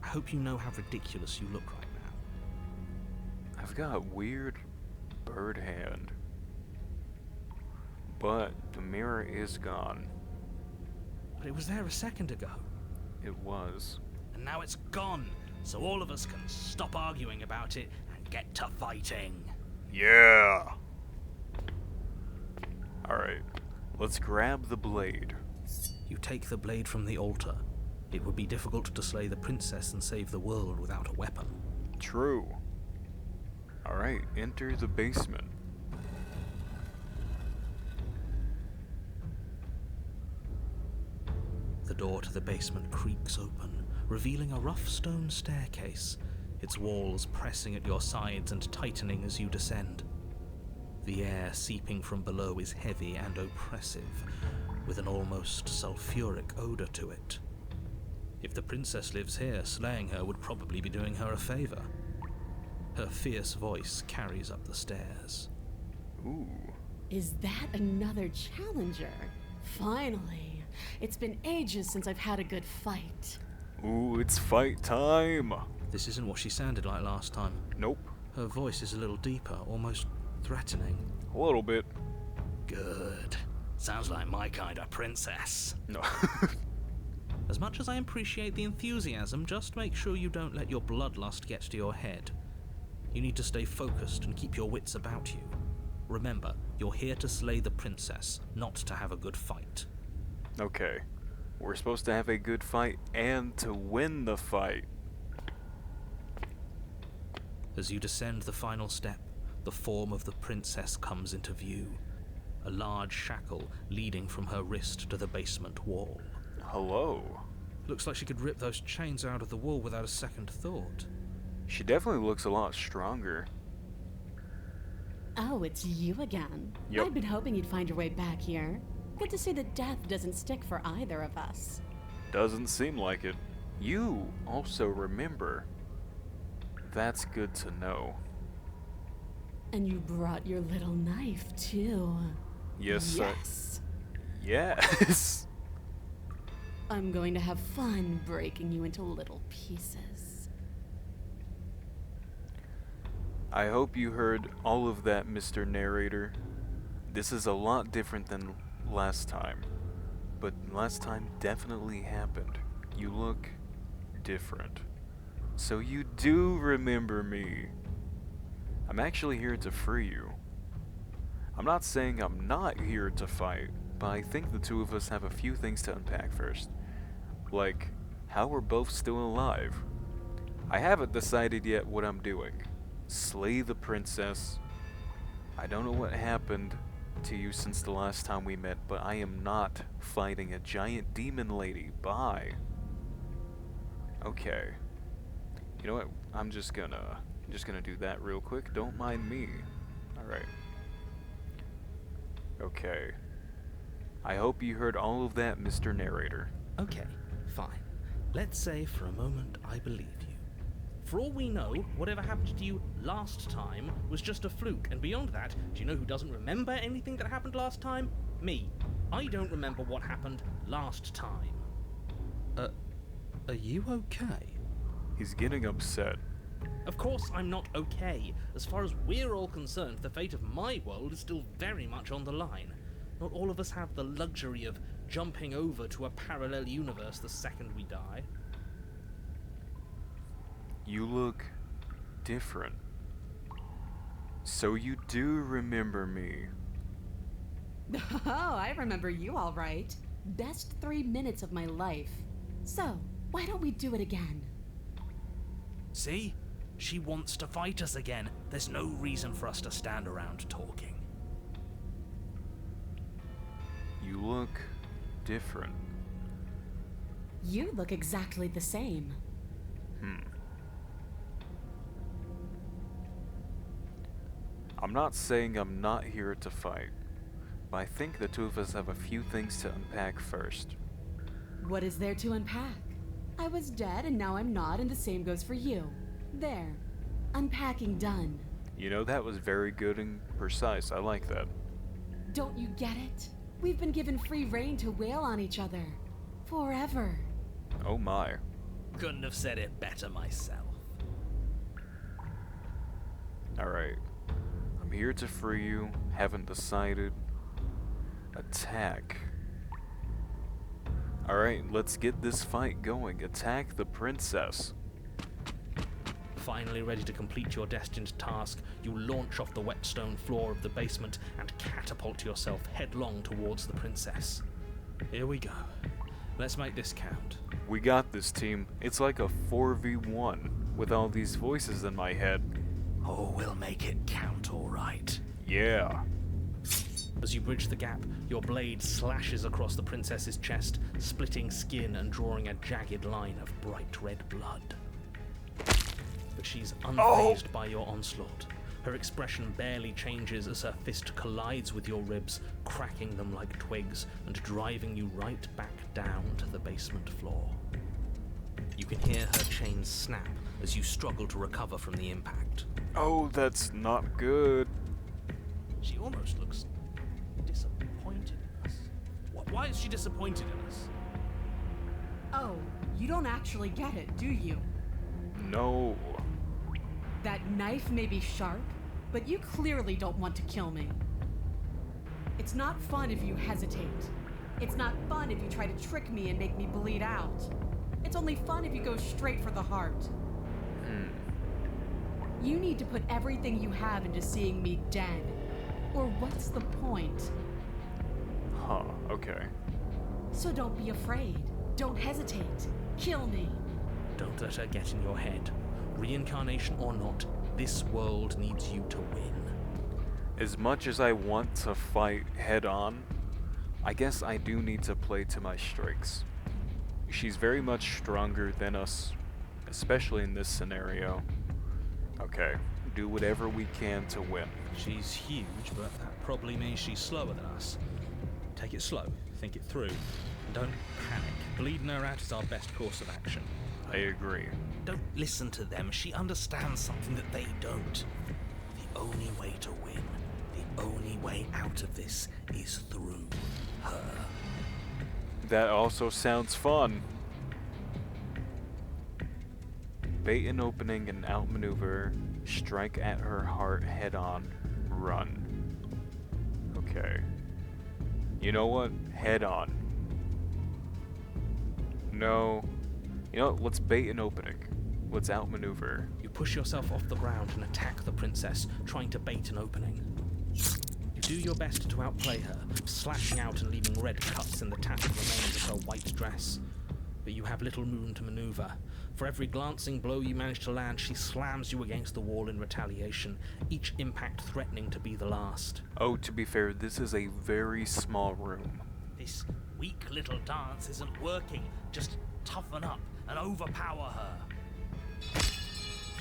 I hope you know how ridiculous you look right now. I've got a weird bird hand. But the mirror is gone. But it was there a second ago. It was. And now it's gone, so all of us can stop arguing about it and get to fighting. Yeah! Alright, let's grab the blade. You take the blade from the altar. It would be difficult to slay the princess and save the world without a weapon. True. Alright, enter the basement. The door to the basement creaks open, revealing a rough stone staircase, its walls pressing at your sides and tightening as you descend. The air seeping from below is heavy and oppressive, with an almost sulfuric odor to it. If the princess lives here, slaying her would probably be doing her a favor. Her fierce voice carries up the stairs. Ooh. Is that another challenger? Finally. It's been ages since I've had a good fight. Ooh, it's fight time! This isn't what she sounded like last time. Nope. Her voice is a little deeper, almost threatening. A little bit. Good. Sounds like my kind of princess. No. As much as I appreciate the enthusiasm, just make sure you don't let your bloodlust get to your head. You need to stay focused and keep your wits about you. Remember, you're here to slay the princess, not to have a good fight. Okay. We're supposed to have a good fight and to win the fight. As you descend the final step, the form of the princess comes into view, a large shackle leading from her wrist to the basement wall. Hello. Looks like she could rip those chains out of the wall without a second thought. She definitely looks a lot stronger. Oh, it's you again. Yep. I'd been hoping you'd find your way back here. Good to see that death doesn't stick for either of us. Doesn't seem like it. You also remember. That's good to know. And you brought your little knife, too. Yes, Yes. Yes. I'm going to have fun breaking you into little pieces. I hope you heard all of that, Mr. Narrator. This is a lot different than last time. But last time definitely happened. You look different. So you do remember me. I'm actually here to free you. I'm not saying I'm not here to fight, but I think the two of us have a few things to unpack first. Like, how we're both still alive. I haven't decided yet what I'm doing. Slay the princess. I don't know what happened to you since the last time we met, but I am not fighting a giant demon lady. Bye. Okay. You know what? I'm just gonna do that real quick. Don't mind me. Alright. Okay. I hope you heard all of that, Mr. Narrator. Okay, fine. Let's say for a moment I believe you. For all we know, whatever happened to you last time was just a fluke, and beyond that, do you know who doesn't remember anything that happened last time? Me. I don't remember what happened last time. Are you okay? He's getting upset. Of course I'm not okay. As far as we're all concerned, the fate of my world is still very much on the line. Not all of us have the luxury of jumping over to a parallel universe the second we die. You look different. So you do remember me. Oh, I remember you all right. Best 3 minutes of my life. So, why don't we do it again? See? She wants to fight us again. There's no reason for us to stand around talking. You look different. You look exactly the same. I'm not saying I'm not here to fight, but I think the two of us have a few things to unpack first. What is there to unpack? I was dead and now I'm not, and the same goes for you. There. Unpacking done. You know, that was very good and precise. I like that. Don't you get it? We've been given free rein to wail on each other. Forever. Oh my. Couldn't have said it better myself. Alright. I'm here to free you. Haven't decided. Attack. Alright, let's get this fight going. Attack the princess. Finally ready to complete your destined task, you launch off the wet stone floor of the basement and catapult yourself headlong towards the princess. Here we go. Let's make this count. We got this, team. It's like a 4v1 with all these voices in my head. Oh, we'll make it count, all right. Yeah. As you bridge the gap, your blade slashes across the princess's chest, splitting skin and drawing a jagged line of bright red blood. But she's unfazed by your onslaught. Her expression barely changes as her fist collides with your ribs, cracking them like twigs and driving you right back down to the basement floor. You can hear her chains snap as you struggle to recover from the impact. Oh, that's not good. She almost looks disappointed in us. Why is she disappointed in us? Oh, you don't actually get it, do you? No. That knife may be sharp, but you clearly don't want to kill me. It's not fun if you hesitate. It's not fun if you try to trick me and make me bleed out. It's only fun if you go straight for the heart. You need to put everything you have into seeing me dead. Or what's the point? Huh, okay. So don't be afraid. Don't hesitate. Kill me. Don't let her get in your head. Reincarnation or not, This world needs you to win. As much as I want to fight head on, I guess I do need to play to my strengths. She's very much stronger than us, especially in this scenario. Okay, do whatever we can to win. She's huge, but that probably means she's slower than us. Take it slow, think it through, and don't panic. Bleeding her out is our best course of action. I agree. Don't listen to them. She understands something that they don't. The only way to win, the only way out of this is through her. That also sounds fun. Bait an opening and outmaneuver. Strike at her heart head on. Run. Okay. You know what? Head on. No. You know what? Let's bait an opening. Let's outmaneuver. You push yourself off the ground and attack the princess, trying to bait an opening. You do your best to outplay her, slashing out and leaving red cuts in the tattered remains of her white dress. But you have little room to maneuver. For every glancing blow you manage to land, she slams you against the wall in retaliation, each impact threatening to be the last. Oh, to be fair, this is a very small room. This weak little dance isn't working. Just toughen up and overpower her.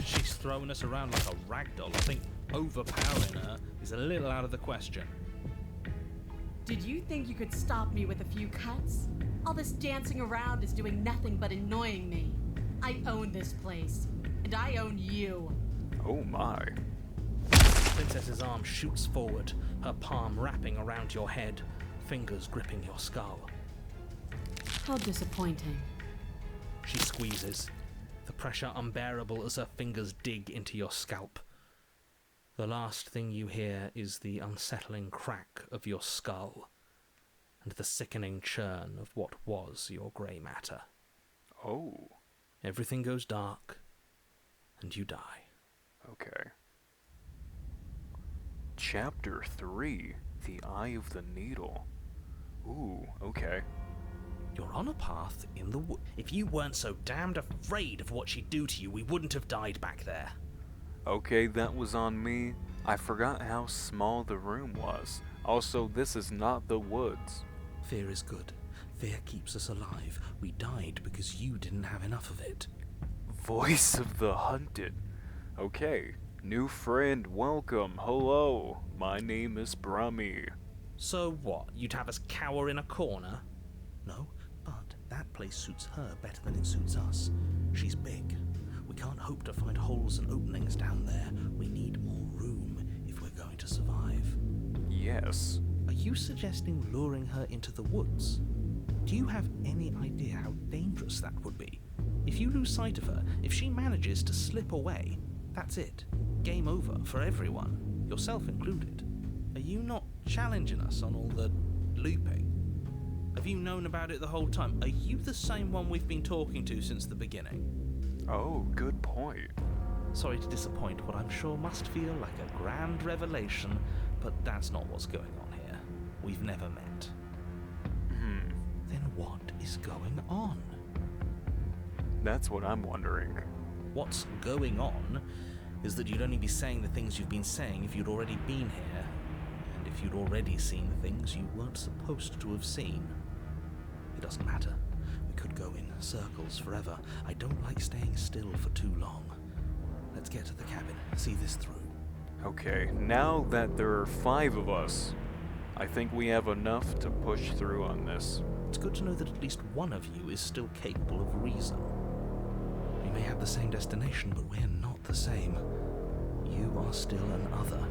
She's throwing us around like a ragdoll. I think overpowering her is a little out of the question. Did you think you could stop me with a few cuts? All this dancing around is doing nothing but annoying me. I own this place, and I own you. Oh my. The princess's arm shoots forward, her palm wrapping around your head, fingers gripping your skull. How disappointing. She squeezes, the pressure unbearable as her fingers dig into your scalp. The last thing you hear is the unsettling crack of your skull, and the sickening churn of what was your grey matter. Oh. Everything goes dark, and you die. Okay. Chapter 3, The Eye of the Needle. Ooh, okay. You're on a path in the wood. If you weren't so damned afraid of what she'd do to you, we wouldn't have died back there. Okay, that was on me. I forgot how small the room was. Also, this is not the woods. Fear is good. Fear keeps us alive. We died because you didn't have enough of it. Voice of the hunted. Okay, new friend, welcome. Hello, my name is Brumy. So what? You'd have us cower in a corner? No, but that place suits her better than it suits us. She's big. We can't hope to find holes and openings down there. We need more room if we're going to survive. Yes. Are you suggesting luring her into the woods? Do you have any idea how dangerous that would be? If you lose sight of her, if she manages to slip away, that's it. Game over for everyone, yourself included. Are you not challenging us on all the looping? Have you known about it the whole time? Are you the same one we've been talking to since the beginning? Oh, good point. Sorry to disappoint what I'm sure must feel like a grand revelation, but that's not what's going on here. We've never met. Then what is going on? That's what I'm wondering. What's going on is that you'd only be saying the things you've been saying if you'd already been here, and if you'd already seen things you weren't supposed to have seen. It doesn't matter. We could go in circles forever. I don't like staying still for too long. Let's get to the cabin, see this through. Okay, now that there are 5 of us, I think we have enough to push through on this. It's good to know that at least one of you is still capable of reason. We may have the same destination, but we're not the same. You are still an other,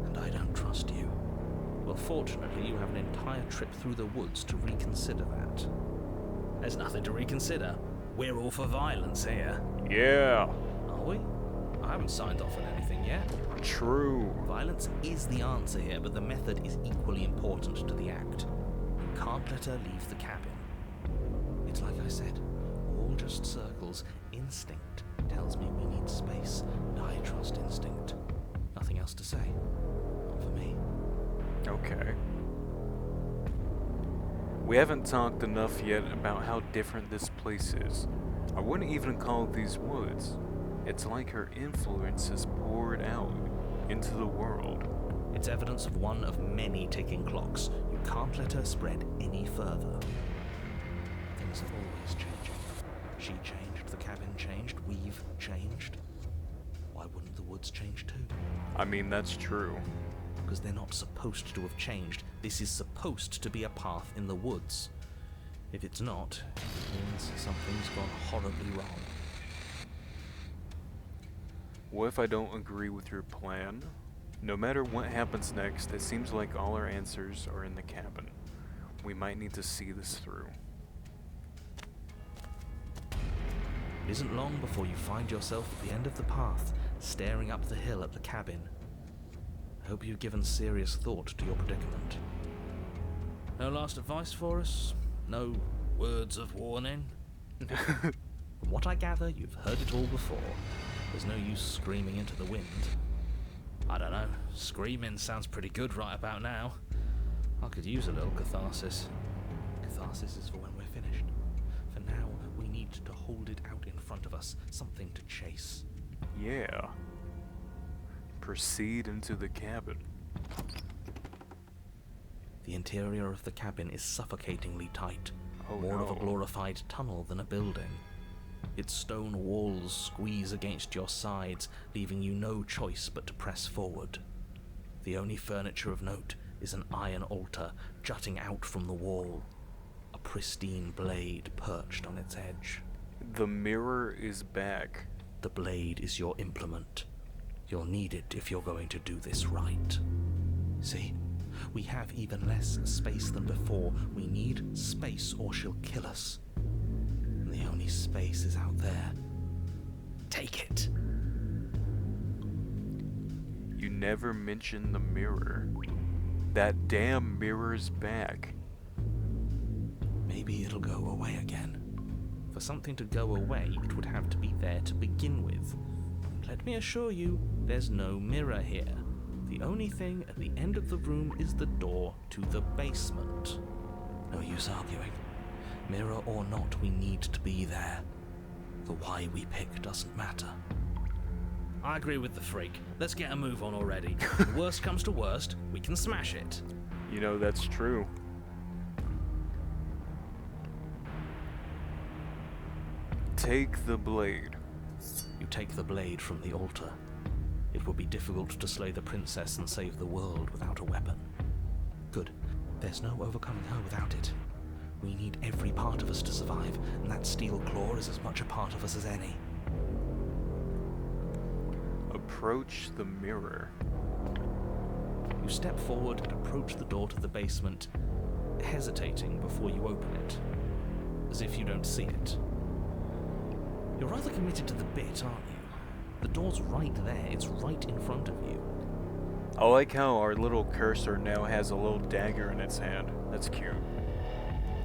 and I don't trust you. Well, fortunately, you have an entire trip through the woods to reconsider that. There's nothing to reconsider. We're all for violence here. Yeah, Are we? I haven't signed off on anything yet. true. Violence is the answer here, but the method is equally important to the act. We can't let her leave the cabin. It's like I said, all just circles. Instinct tells me we need space, and I trust instinct. Nothing else to say. Not for me. Okay. We haven't talked enough yet about how different this place is. I wouldn't even call these woods. It's like her influence is poured out into the world. It's evidence of one of many ticking clocks. You can't let her spread any further. Things are always changing. She changed, the cabin changed, we've changed. Why wouldn't the woods change too? I mean, that's true. Because they're not supposed to have changed. This is supposed to be a path in the woods. If it's not, it means something's gone horribly wrong. What if I don't agree with your plan? No matter what happens next, it seems like all our answers are in the cabin. We might need to see this through. It isn't long before you find yourself at the end of the path, staring up the hill at the cabin. I hope you've given serious thought to your predicament. No last advice for us? No words of warning? From what I gather, you've heard it all before. There's no use screaming into the wind. I don't know, screaming sounds pretty good right about now. I could use a little catharsis. Catharsis is for when we're finished. For now, we need to hold it out in front of us, something to chase. Yeah. Proceed into the cabin. The interior of the cabin is suffocatingly tight, Oh, more of a no. glorified tunnel than a building. Its stone walls squeeze against your sides, leaving you no choice but to press forward. The only furniture of note is an iron altar jutting out from the wall, a pristine blade perched on its edge. The mirror is back. The blade is your implement. You'll need it if you're going to do this right. See? We have even less space than before. We need space or she'll kill us. And the only space is out there. Take it. You never mention the mirror. That damn mirror's back. Maybe it'll go away again. For something to go away, it would have to be there to begin with. Let me assure you, there's no mirror here. The only thing at the end of the room is the door to the basement. No use arguing. Mirror or not, we need to be there. The why we pick doesn't matter. I agree with the freak. Let's get a move on already. Worst comes to worst, we can smash it. You know, that's true. Take the blade. You take the blade from the altar. It would be difficult to slay the princess and save the world without a weapon. Good. There's no overcoming her without it. We need every part of us to survive, and that steel claw is as much a part of us as any. Approach the mirror. You step forward and approach the door to the basement, hesitating before you open it, as if you don't see it. You're rather committed to the bit, aren't you? The door's right there, it's right in front of you. I like how our little cursor now has a little dagger in its hand. That's cute.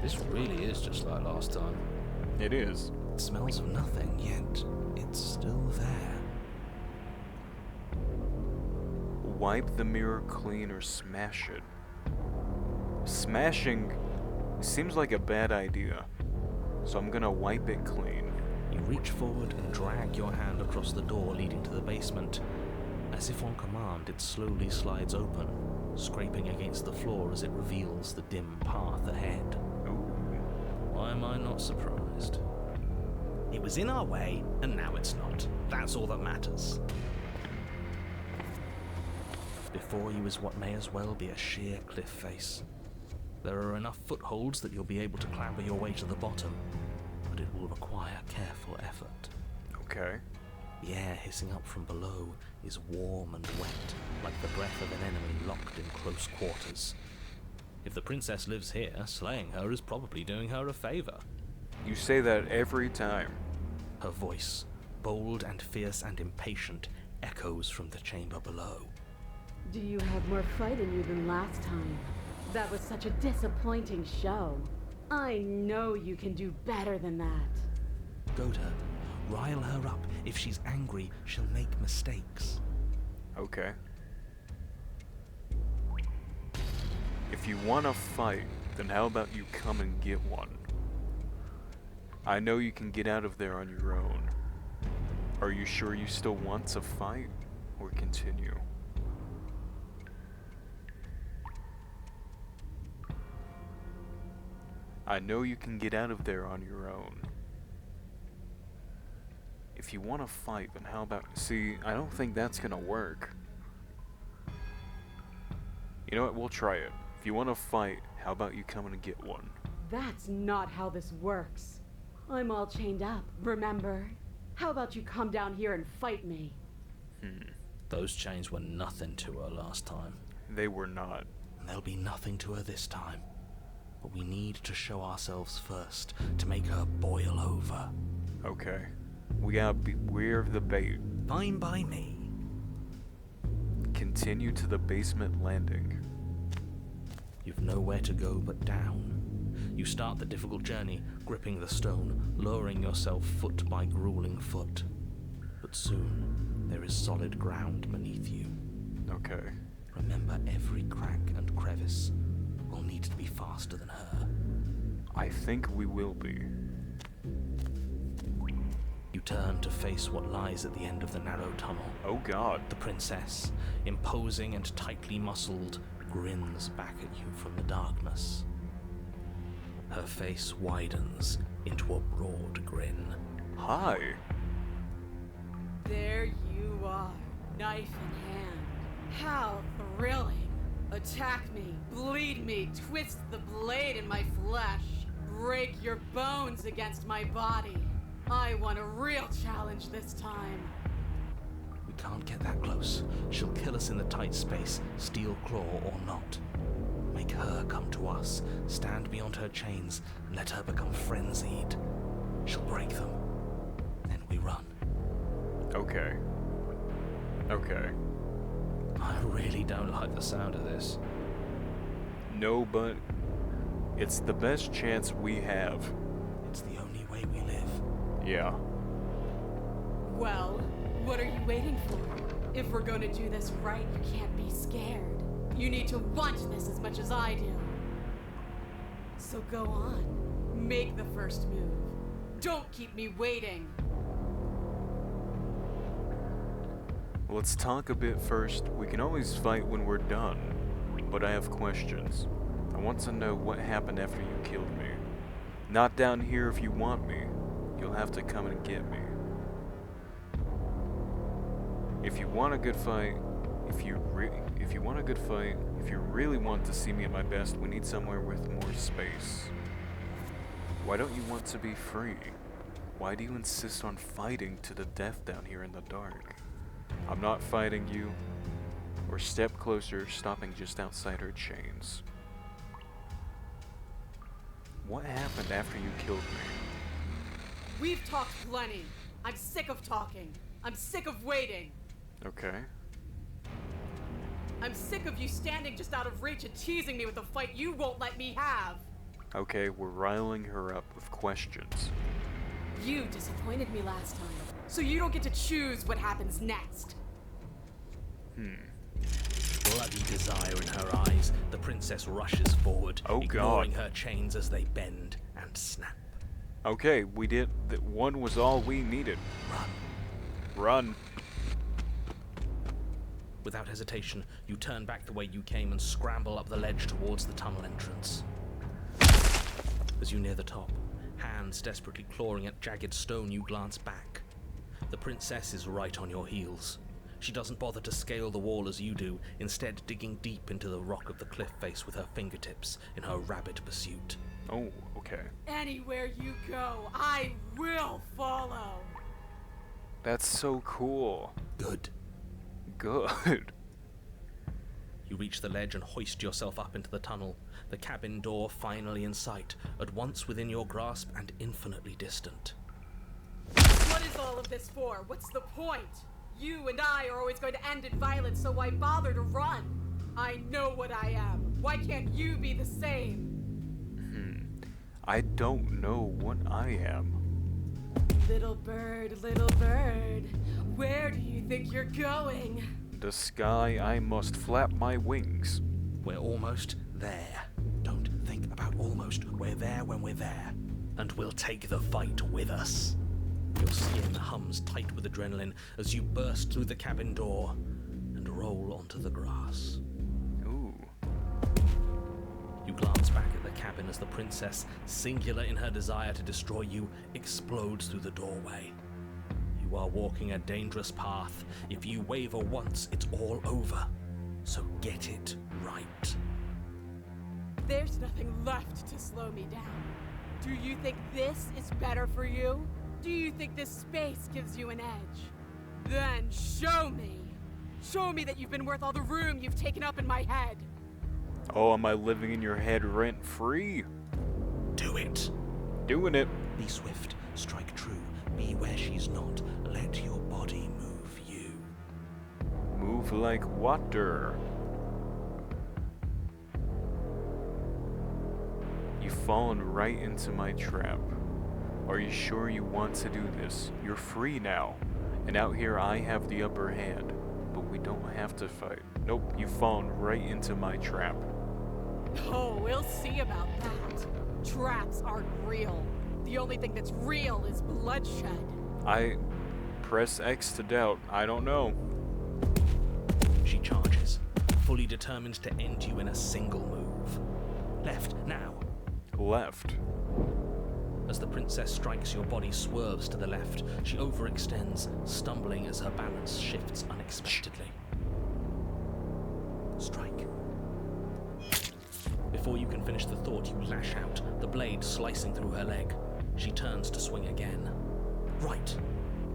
This really is just like last time. It is. It smells of nothing, yet it's still there. Wipe the mirror clean or smash it. Smashing seems like a bad idea, so I'm gonna wipe it clean. You reach forward and drag your hand across the door leading to the basement. As if on command, it slowly slides open, scraping against the floor as it reveals the dim path ahead. Ooh. Why am I not surprised? It was in our way, and now it's not. That's all that matters. Before you is what may as well be a sheer cliff face. There are enough footholds that you'll be able to clamber your way to the bottom, but it will require careful effort. Okay. The air hissing up from below is warm and wet, like the breath of an enemy locked in close quarters. If the princess lives here, slaying her is probably doing her a favor. You say that every time. Her voice, bold and fierce and impatient, echoes from the chamber below. Do you have more fight in you than last time? That was such a disappointing show. I know you can do better than that. Goad her. Rile her up. If she's angry, she'll make mistakes. Okay. If you want to fight, then how about you come and get one? I know you can get out of there on your own. Are you sure you still want to fight, or continue? I know you can get out of there on your own. If you want to fight, then how about... See, I don't think that's gonna work. You know what, we'll try it. If you want to fight, how about you come and get one? That's not how this works. I'm all chained up, remember? How about you come down here and fight me? Those chains were nothing to her last time. They were not. And they'll be nothing to her this time. But we need to show ourselves first to make her boil over. Okay. We gotta beware of the bait. Fine by me. Continue to the basement landing. You've nowhere to go but down. You start the difficult journey, gripping the stone, lowering yourself foot by grueling foot. But soon, there is solid ground beneath you. Okay. Remember, every crack and crevice will need to be faster than her. I think we will be. You turn to face what lies at the end of the narrow tunnel. Oh god. The princess, imposing and tightly muscled, grins back at you from the darkness. Her face widens into a broad grin. Hi. There you are, knife in hand. How thrilling. Attack me, bleed me, twist the blade in my flesh, break your bones against my body. I want a real challenge this time. We can't get that close. She'll kill us in the tight space, steel claw or not. Make her come to us, stand beyond her chains, and let her become frenzied. She'll break them. Then we run. Okay. Okay. I really don't like the sound of this. No, but it's the best chance we have. It's the only way we live. Yeah. Well, what are you waiting for? If we're gonna do this right, you can't be scared. You need to want this as much as I do. So go on. Make the first move. Don't keep me waiting. Let's talk a bit first. We can always fight when we're done. But I have questions. I want to know what happened after you killed me. Not down here if you want me. You'll have to come and get me. If you want a good fight, if you really want to see me at my best, we need somewhere with more space. Why don't you want to be free? Why do you insist on fighting to the death down here in the dark? I'm not fighting you. Or step closer, stopping just outside her chains. What happened after you killed me? We've talked plenty. I'm sick of talking. I'm sick of waiting. Okay. I'm sick of you standing just out of reach and teasing me with a fight you won't let me have. Okay, we're riling her up with questions. You disappointed me last time, so you don't get to choose what happens next. Bloody desire in her eyes, the princess rushes forward, Oh, ignoring God. her chains as they bend and snap. Okay, we did. That one was all we needed. Run. Without hesitation, you turn back the way you came and scramble up the ledge towards the tunnel entrance. As you near the top, hands desperately clawing at jagged stone, you glance back. The princess is right on your heels. She doesn't bother to scale the wall as you do, instead digging deep into the rock of the cliff face with her fingertips in her rabid pursuit. Oh, okay. Anywhere you go, I will follow. That's so cool. Good. Good. You reach the ledge and hoist yourself up into the tunnel, the cabin door finally in sight, at once within your grasp and infinitely distant. What is all of this for? What's the point? You and I are always going to end in violence, so why bother to run? I know what I am. Why can't you be the same? I don't know what I am. Little bird, where do you think you're going? The sky, I must flap my wings. We're almost there. Don't think about almost. We're there when we're there. And we'll take the fight with us. Your skin hums tight with adrenaline as you burst through the cabin door and roll onto the grass. Ooh. You glance back at the cabin as the princess, singular in her desire to destroy you, explodes through the doorway. You are walking a dangerous path. If you waver once, it's all over. So get it right. There's nothing left to slow me down. Do you think this is better for you? Do you think this space gives you an edge? Then show me! Show me that you've been worth all the room you've taken up in my head! Oh, am I living in your head rent-free? Do it! Doing it. Be swift, strike true, be where she's not, let your body move you. Move like water. You've fallen right into my trap. Are you sure you want to do this? You're free now. And out here I have the upper hand. But we don't have to fight. Nope, you've fallen right into my trap. Oh, we'll see about that. Traps aren't real. The only thing that's real is bloodshed. I press X to doubt. I don't know. She charges, fully determined to end you in a single move. Left, now. Left. As the princess strikes, your body swerves to the left. She overextends, stumbling as her balance shifts unexpectedly. Strike. Before you can finish the thought, you lash out, the blade slicing through her leg. She turns to swing again. Right.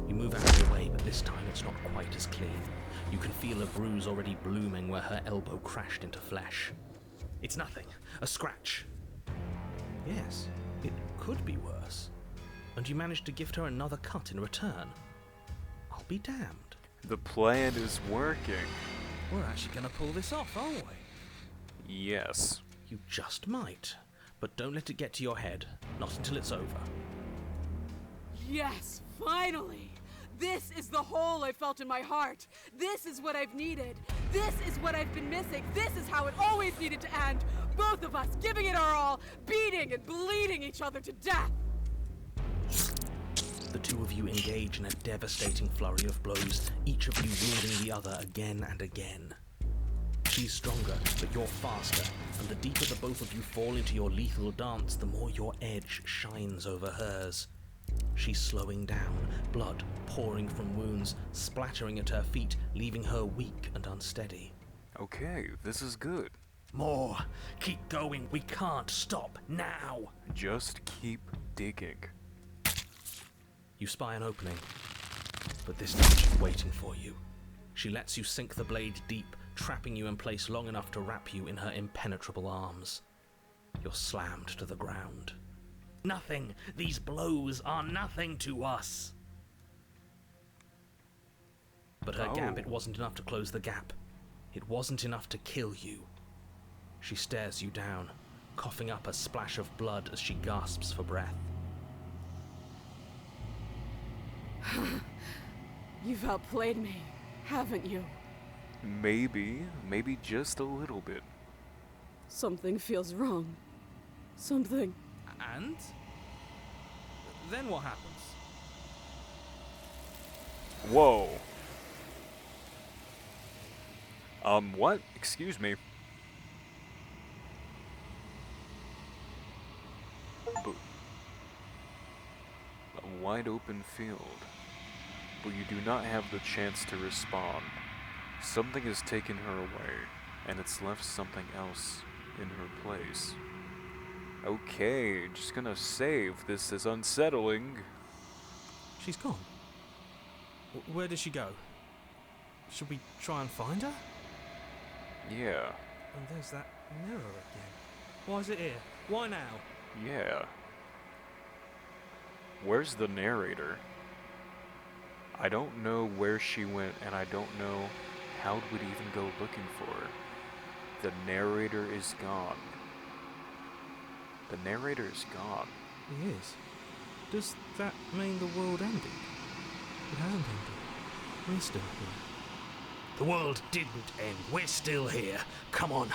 You move out of the way, but this time it's not quite as clean. You can feel a bruise already blooming where her elbow crashed into flesh. It's nothing. A scratch. Yes, it could be worse. And you managed to gift her another cut in return. I'll be damned. The plan is working. We're actually going to pull this off, aren't we? Yes. You just might. But don't let it get to your head. Not until it's over. Yes, finally! This is the hole I felt in my heart. This is what I've needed. This is what I've been missing. This is how it always needed to end. Both of us giving it our all, beating and bleeding each other to death. The two of you engage in a devastating flurry of blows, each of you wounding the other again and again. She's stronger, but you're faster, and the deeper the both of you fall into your lethal dance, the more your edge shines over hers. She's slowing down, blood pouring from wounds, splattering at her feet, leaving her weak and unsteady. Okay, this is good. More! Keep going! We can't stop now! Just keep digging. You spy an opening, but this time she's waiting for you. She lets you sink the blade deep, trapping you in place long enough to wrap you in her impenetrable arms. You're slammed to the ground. Nothing! These blows are nothing to us! But her gambit wasn't enough to close the gap. It wasn't enough to kill you. She stares you down, coughing up a splash of blood as she gasps for breath. You've outplayed me, haven't you? Maybe just a little bit. Something feels wrong. Something. And? Then what happens? Whoa. What? Excuse me. A wide open field. But you do not have the chance to respond. Something has taken her away, and it's left something else in her place. Okay, just gonna save. This is unsettling. She's gone. Where did she go? Should we try and find her? Yeah. And there's that mirror again. Why is it here? Why now? Yeah. Where's the narrator? I don't know where she went, and I don't know how we'd even go looking for her. The narrator is gone. The narrator is gone. He is. Does that mean the world ended? It hasn't ended. We're still here. The world didn't end. We're still here. Come on.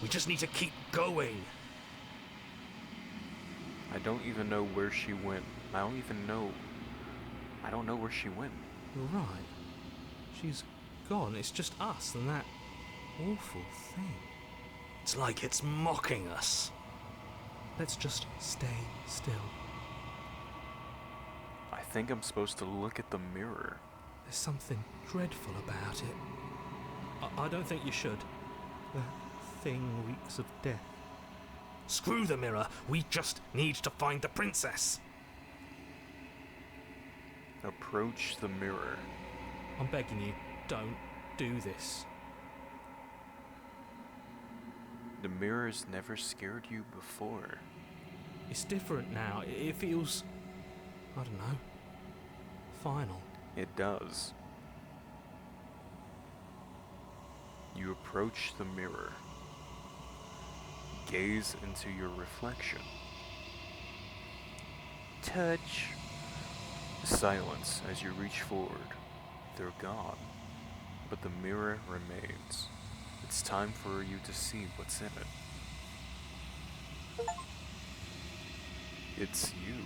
We just need to keep going. I don't even know where she went. I don't even know. I don't know where she went. You're right. She's gone. It's just us and that awful thing. It's like it's mocking us. Let's just stay still. I think I'm supposed to look at the mirror. There's something dreadful about it. I don't think you should. That thing reeks of death. Screw the mirror. We just need to find the princess. Approach the mirror. I'm begging you, don't do this. The mirror's never scared you before. It's different now. It feels, I don't know, final. It does. You approach the mirror. Gaze into your reflection. Touch. Silence as you reach forward. They're gone, but the mirror remains. It's time for you to see what's in it. It's you.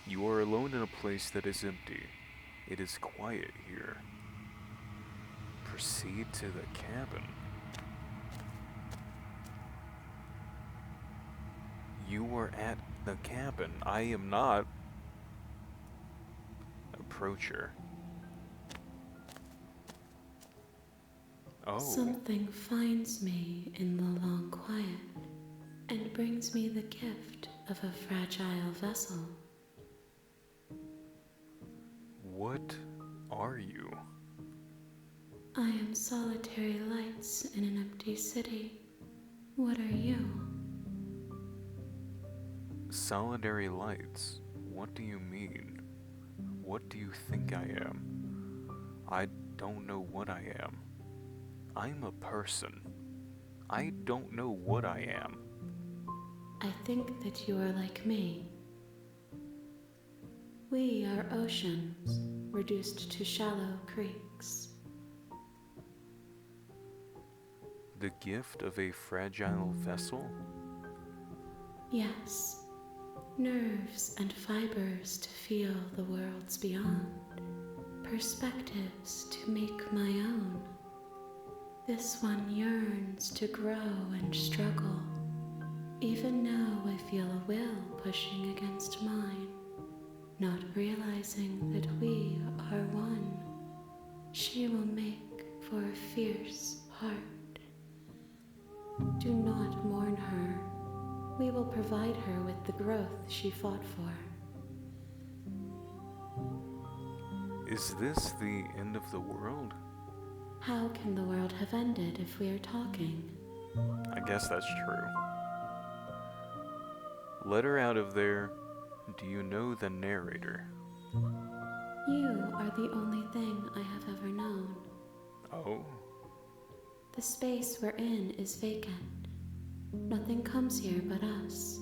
You are alone in a place that is empty. It is quiet here. Proceed to the cabin. You are at the cabin. I am not. Approach her. Oh. Something finds me in the long quiet and brings me the gift of a fragile vessel. What are you? I am solitary lights in an empty city. What are you? Solitary lights. What do you mean? What do you think I am? I don't know what I am. I'm a person. I don't know what I am. I think that you are like me. We are oceans, reduced to shallow creeks. The gift of a fragile vessel? Yes, nerves and fibers to feel the worlds beyond, perspectives to make my own. This one yearns to grow and struggle. Even now I feel a will pushing against mine, not realizing that we are one. She will make for a fierce heart. Do not mourn her. We will provide her with the growth she fought for. Is this the end of the world? How can the world have ended if we are talking? I guess that's true. Let her out of there. Do you know the narrator? You are the only thing I have ever known. Oh? The space we're in is vacant. Nothing comes here but us.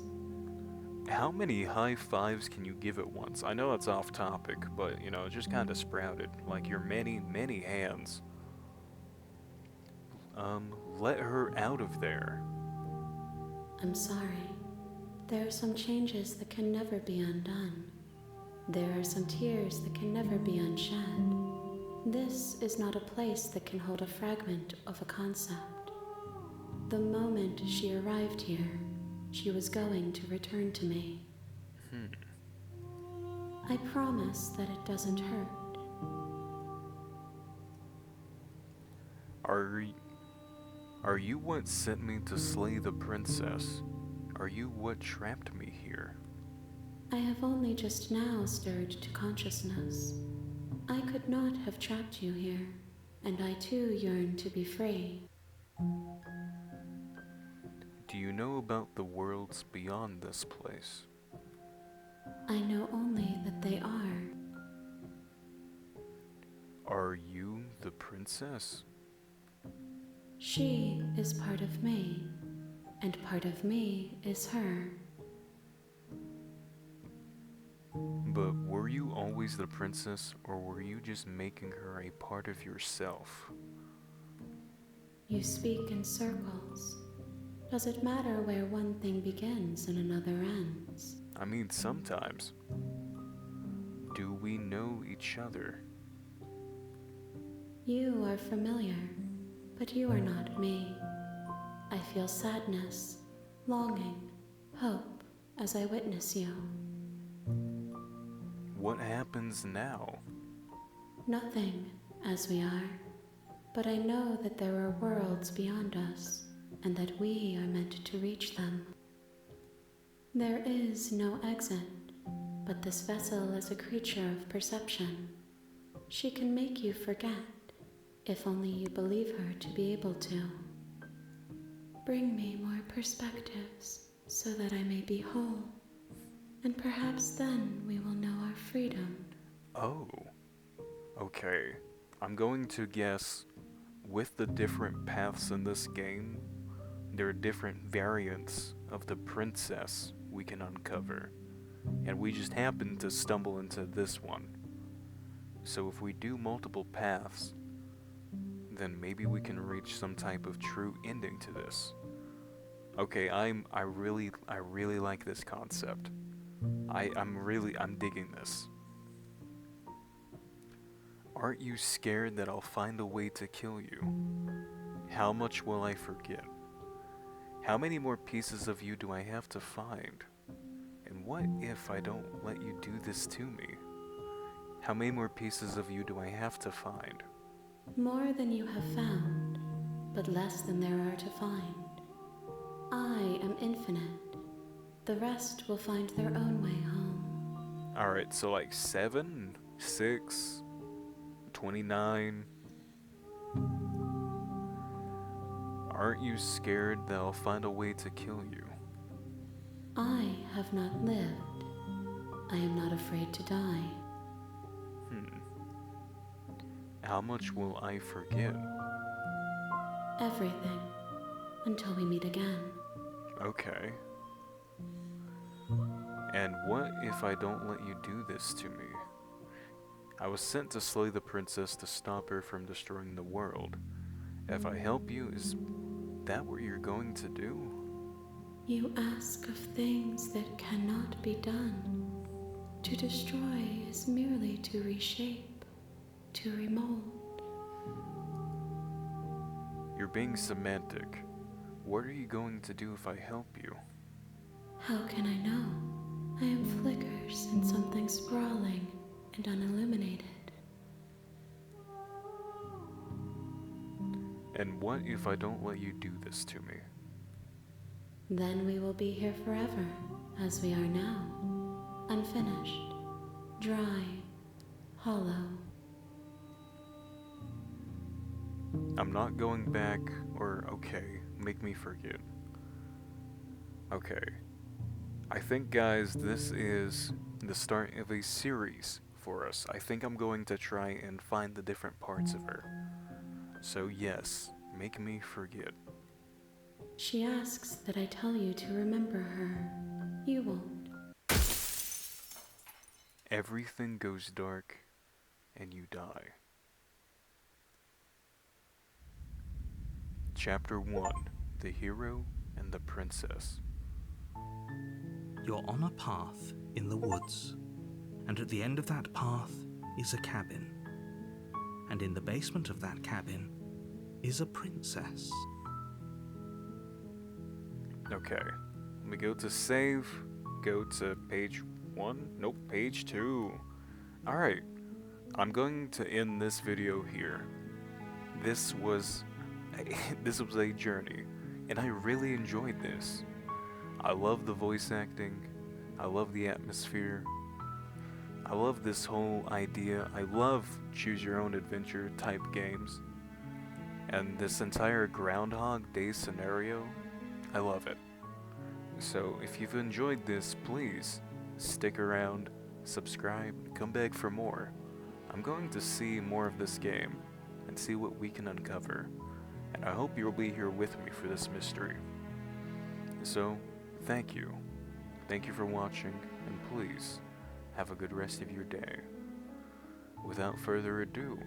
How many high fives can you give at once? I know it's off topic, but you know, it just kind of sprouted. Like your many, many hands. Let her out of there. I'm sorry. There are some changes that can never be undone. There are some tears that can never be unshed. This is not a place that can hold a fragment of a concept. The moment she arrived here, she was going to return to me. I promise that it doesn't hurt. Are you what sent me to slay the princess? Are you what trapped me here? I have only just now stirred to consciousness. I could not have trapped you here, and I too yearn to be free. Do you know about the worlds beyond this place? I know only that they are. Are you the princess? She is part of me, and part of me is her. But were you always the princess, or were you just making her a part of yourself? You speak in circles. Does it matter where one thing begins and another ends? I mean, sometimes. Do we know each other? You are familiar, but you are not me. I feel sadness, longing, hope as I witness you. What happens now? Nothing, as we are, but I know that there are worlds beyond us, and that we are meant to reach them. There is no exit, but this vessel is a creature of perception. She can make you forget, if only you believe her to be able to. Bring me more perspectives, so that I may be whole, and perhaps then we will know our freedom. Oh, okay. I'm going to guess with the different paths in this game, there are different variants of the princess we can uncover, and we just happen to stumble into this one. So if we do multiple paths, then maybe we can reach some type of true ending to this. Okay, I really like this concept. I'm digging this. Aren't you scared that I'll find a way to kill you? How much will I forget? How many more pieces of you do I have to find? And what if I don't let you do this to me? How many more pieces of you do I have to find? More than you have found, but less than there are to find. I am infinite. The rest will find their own way home. Alright, so like 7, 6, 29. Aren't you scared that I'll find a way to kill you? I have not lived. I am not afraid to die. How much will I forget? Everything, until we meet again. Okay. And what if I don't let you do this to me? I was sent to slay the princess to stop her from destroying the world. If I help you, is that what you're going to do? You ask of things that cannot be done. To destroy is merely to reshape, to remold. You're being semantic. What are you going to do if I help you? How can I know? I am flickers in something sprawling and unilluminated. And what if I don't let you do this to me? Then we will be here forever, as we are now. Unfinished, dry, hollow. I'm not going back, or okay, make me forget. Okay. I think, guys, this is the start of a series for us. I think I'm going to try and find the different parts of her. So yes, make me forget. She asks that I tell you to remember her. You won't. Everything goes dark, and you die. Chapter 1, The Hero and the Princess. You're on a path in the woods, and at the end of that path is a cabin. And in the basement of that cabin is a princess. Okay, let me go to save, go to page 1, nope, page 2. Alright, I'm going to end this video here. This was a journey, and I really enjoyed this. I love the voice acting, I love the atmosphere, I love this whole idea, I love choose your own adventure type games, and this entire Groundhog Day scenario, I love it. So if you've enjoyed this, please stick around, subscribe, come back for more. I'm going to see more of this game and see what we can uncover, and I hope you'll be here with me for this mystery. So, thank you. Thank you for watching, and please, have a good rest of your day. Without further ado,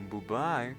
bye-bye.